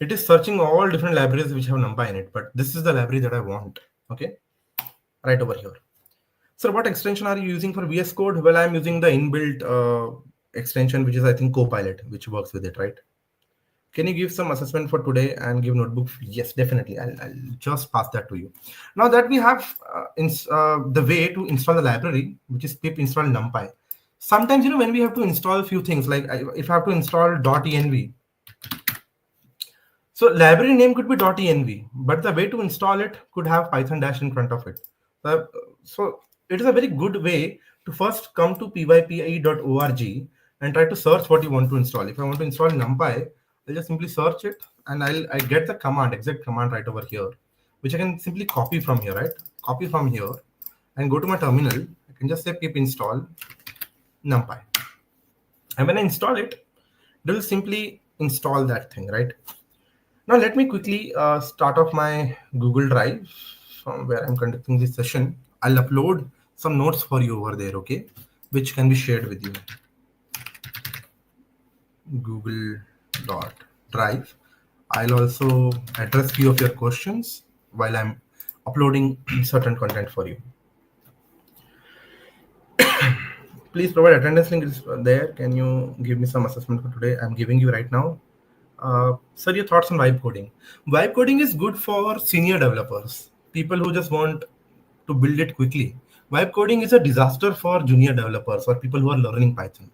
it is searching all different libraries which have Numpy in it. But this is the library that I want. Okay, right over here. So what extension are you using for VS Code? Well, I'm using the inbuilt extension, which is I think Copilot, which works with it, right? Can you give some assessment for today and give notebook? Yes, definitely. I'll just pass that to you. Now that we have the way to install the library, which is pip install numpy. Sometimes, you know, when we have to install a few things, like if I have to install .env, So library name could be .env, but the way to install it could have Python dash in front of it. So it is a very good way to first come to pypi.org and try to search what you want to install. If I want to install NumPy, I'll just simply search it and I get the command, exact command right over here, which I can simply copy from here, right? Copy from here and go to my terminal. I can just say pip install NumPy. And when I install it, it will simply install that thing, right? Now let me quickly start off my Google Drive from where I'm conducting this session. I'll upload some notes for you over there, okay, which can be shared with you. Google.drive. I'll also address few of your questions while I'm uploading certain content for you. Please provide attendance link is there. Can you give me some assessment for today? I'm giving you right now. Sir, your thoughts on vibe coding? Vibe coding is good for senior developers, people who just want to build it quickly. Vibe coding is a disaster for junior developers or people who are learning Python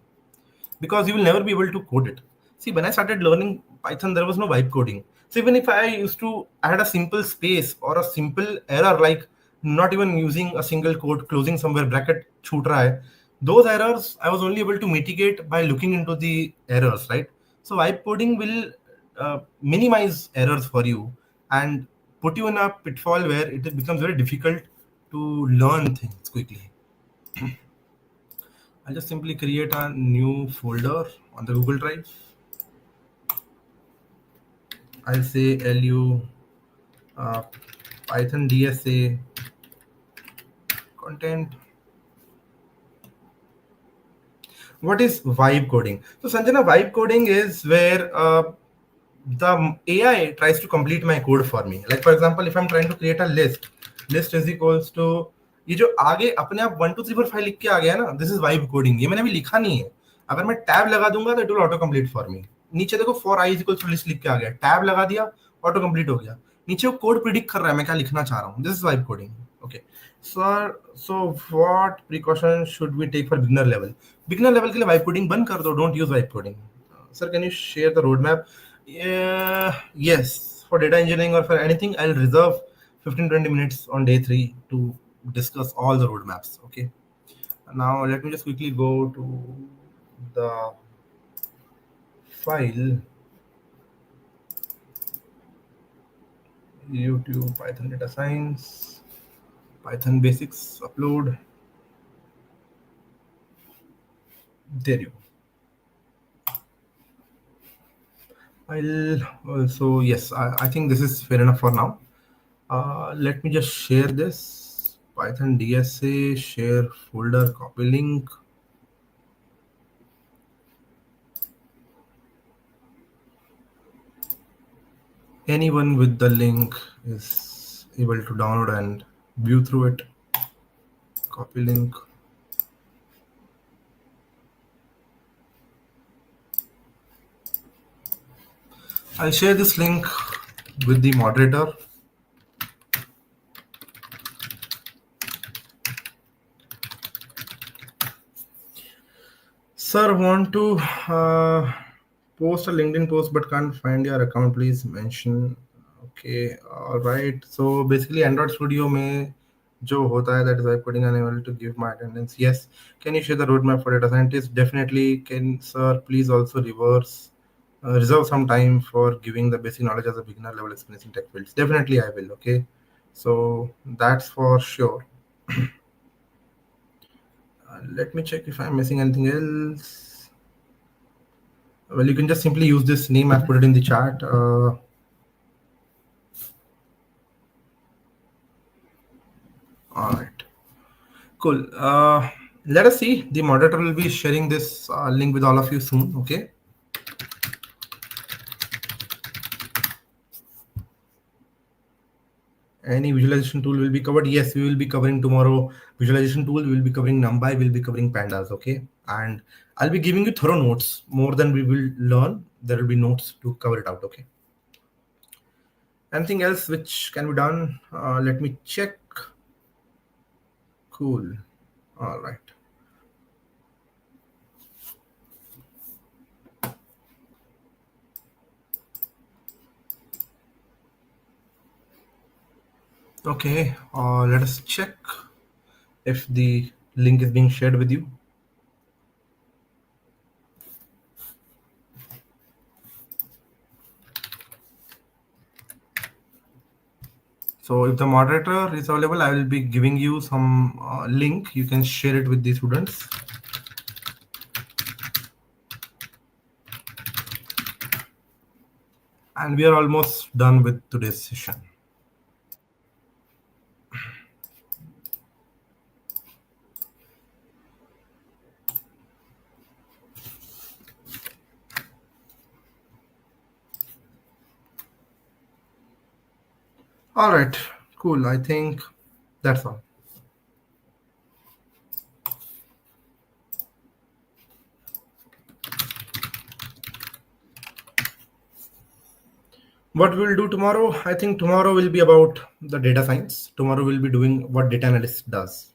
because you will never be able to code it. See, when I started learning Python, there was no vibe coding. So even if I used to add a simple space or a simple error, like not even using a single quote, closing somewhere bracket shoot raha hai, those errors I was only able to mitigate by looking into the errors, right? So vibe coding will minimize errors for you and put you in a pitfall where it becomes very difficult to learn things quickly. I'll just simply create a new folder on the Google Drive. I'll say lu Python DSA content. What is vibe coding? So Sanjana, vibe coding is where the AI tries to complete my code for me. Like for example, if I'm trying to create a list is equals to ये जो आगे अपने आप 1 2 3 4 5 लिख के आ गया ना, this is vibe coding. ये मैंने अभी लिखा नहीं है. अगर मैं टैब लगा दूंगा तो it will auto complete for me. नीचे देखो for i is equals to list लिख के आ गया, टैब लगा दिया, ऑटो कंप्लीट हो गया. नीचे वो कोड प्रिडिक्ट कर रहा है मैं क्या लिखना चाह रहा हूँ. This is vibe coding. Okay sir, so what precaution should we take for beginner level? Beginner level के लिए वाइब कोडिंग बंद कर दो, don't use vibe coding. Sir, can you share the roadmap? Yes, for data engineering or for anything, I'll reserve 15-20 minutes on day 3 to discuss all the roadmaps. Okay. Now let me just quickly go to the file. YouTube Python data science, Python basics upload. There you go. I'll also, yes, I think this is fair enough for now. Let me just share this Python DSA, share folder, copy link. Anyone with the link is able to download and view through it. Copy link. I'll share this link with the moderator. Sir, want to post a LinkedIn post but can't find your account, please mention. Okay, all right. So basically Android Studio में जो होता है, that is why putting unable to give my attendance. Yes. Can you share the roadmap for data scientists? Definitely. Can sir please also reserve some time for giving the basic knowledge as a beginner level experience in tech fields? Definitely I will. Okay. So that's for sure. Let me check if I'm missing anything else. Well, you can just simply use this name. I've put it in the chat. All right. Cool. Let us see. The moderator will be sharing this link with all of you soon. Okay. Any visualization tool will be covered? Yes, we will be covering tomorrow. Visualization tool, we will be covering Numpy, we will be covering pandas. Okay. And I'll be giving you thorough notes. More than we will learn, there will be notes to cover it out. Okay. Anything else which can be done? Let me check. Cool. All right. Okay, let us check if the link is being shared with you. So if the moderator is available, I will be giving you some link. You can share it with the students. And we are almost done with today's session. All right, cool. I think that's all. What we'll do tomorrow, I think tomorrow will be about the data science. Tomorrow we'll be doing what data analyst does.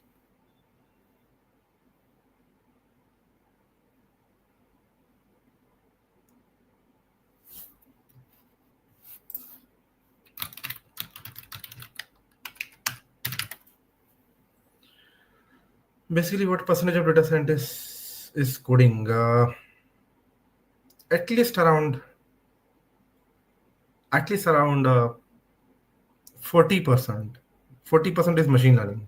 Basically, what percentage of data scientists is coding? At least around 40%. 40% is machine learning.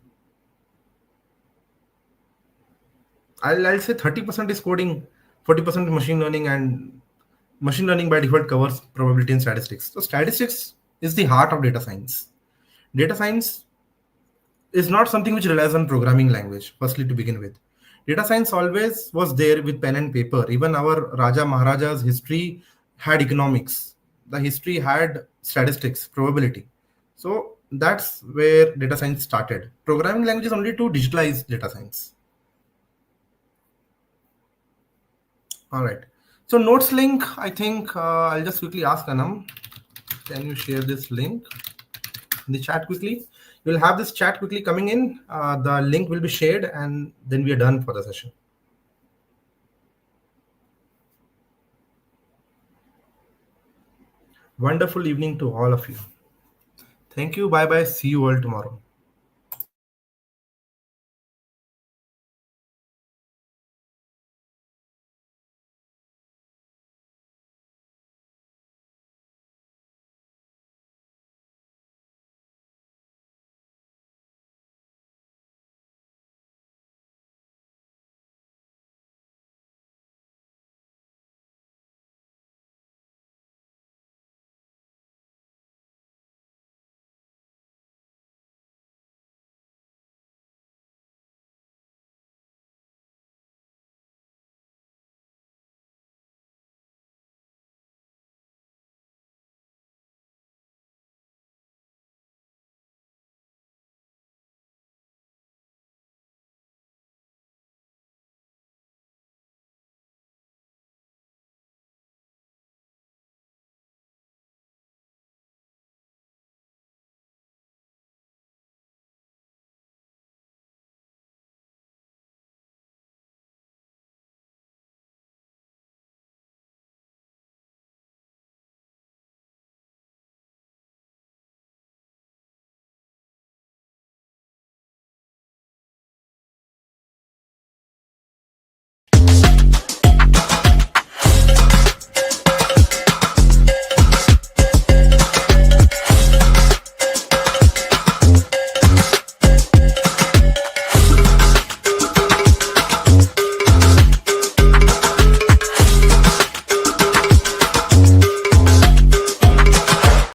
I'll say 30% is coding, 40% is machine learning, and machine learning by default covers probability and statistics. So statistics is the heart of data science. Data science is not something which relies on programming language, firstly to begin with. Data science always was there with pen and paper. Even our Raja Maharaja's history had economics. The history had statistics, probability. So that's where data science started. Programming language is only to digitalize data science. All right. So notes link, I think I'll just quickly ask Anam, can you share this link in the chat quickly? You'll have this chat quickly coming in. The link will be shared and then we are done for the session. Wonderful evening to all of you. Thank you. Bye bye. See you all tomorrow.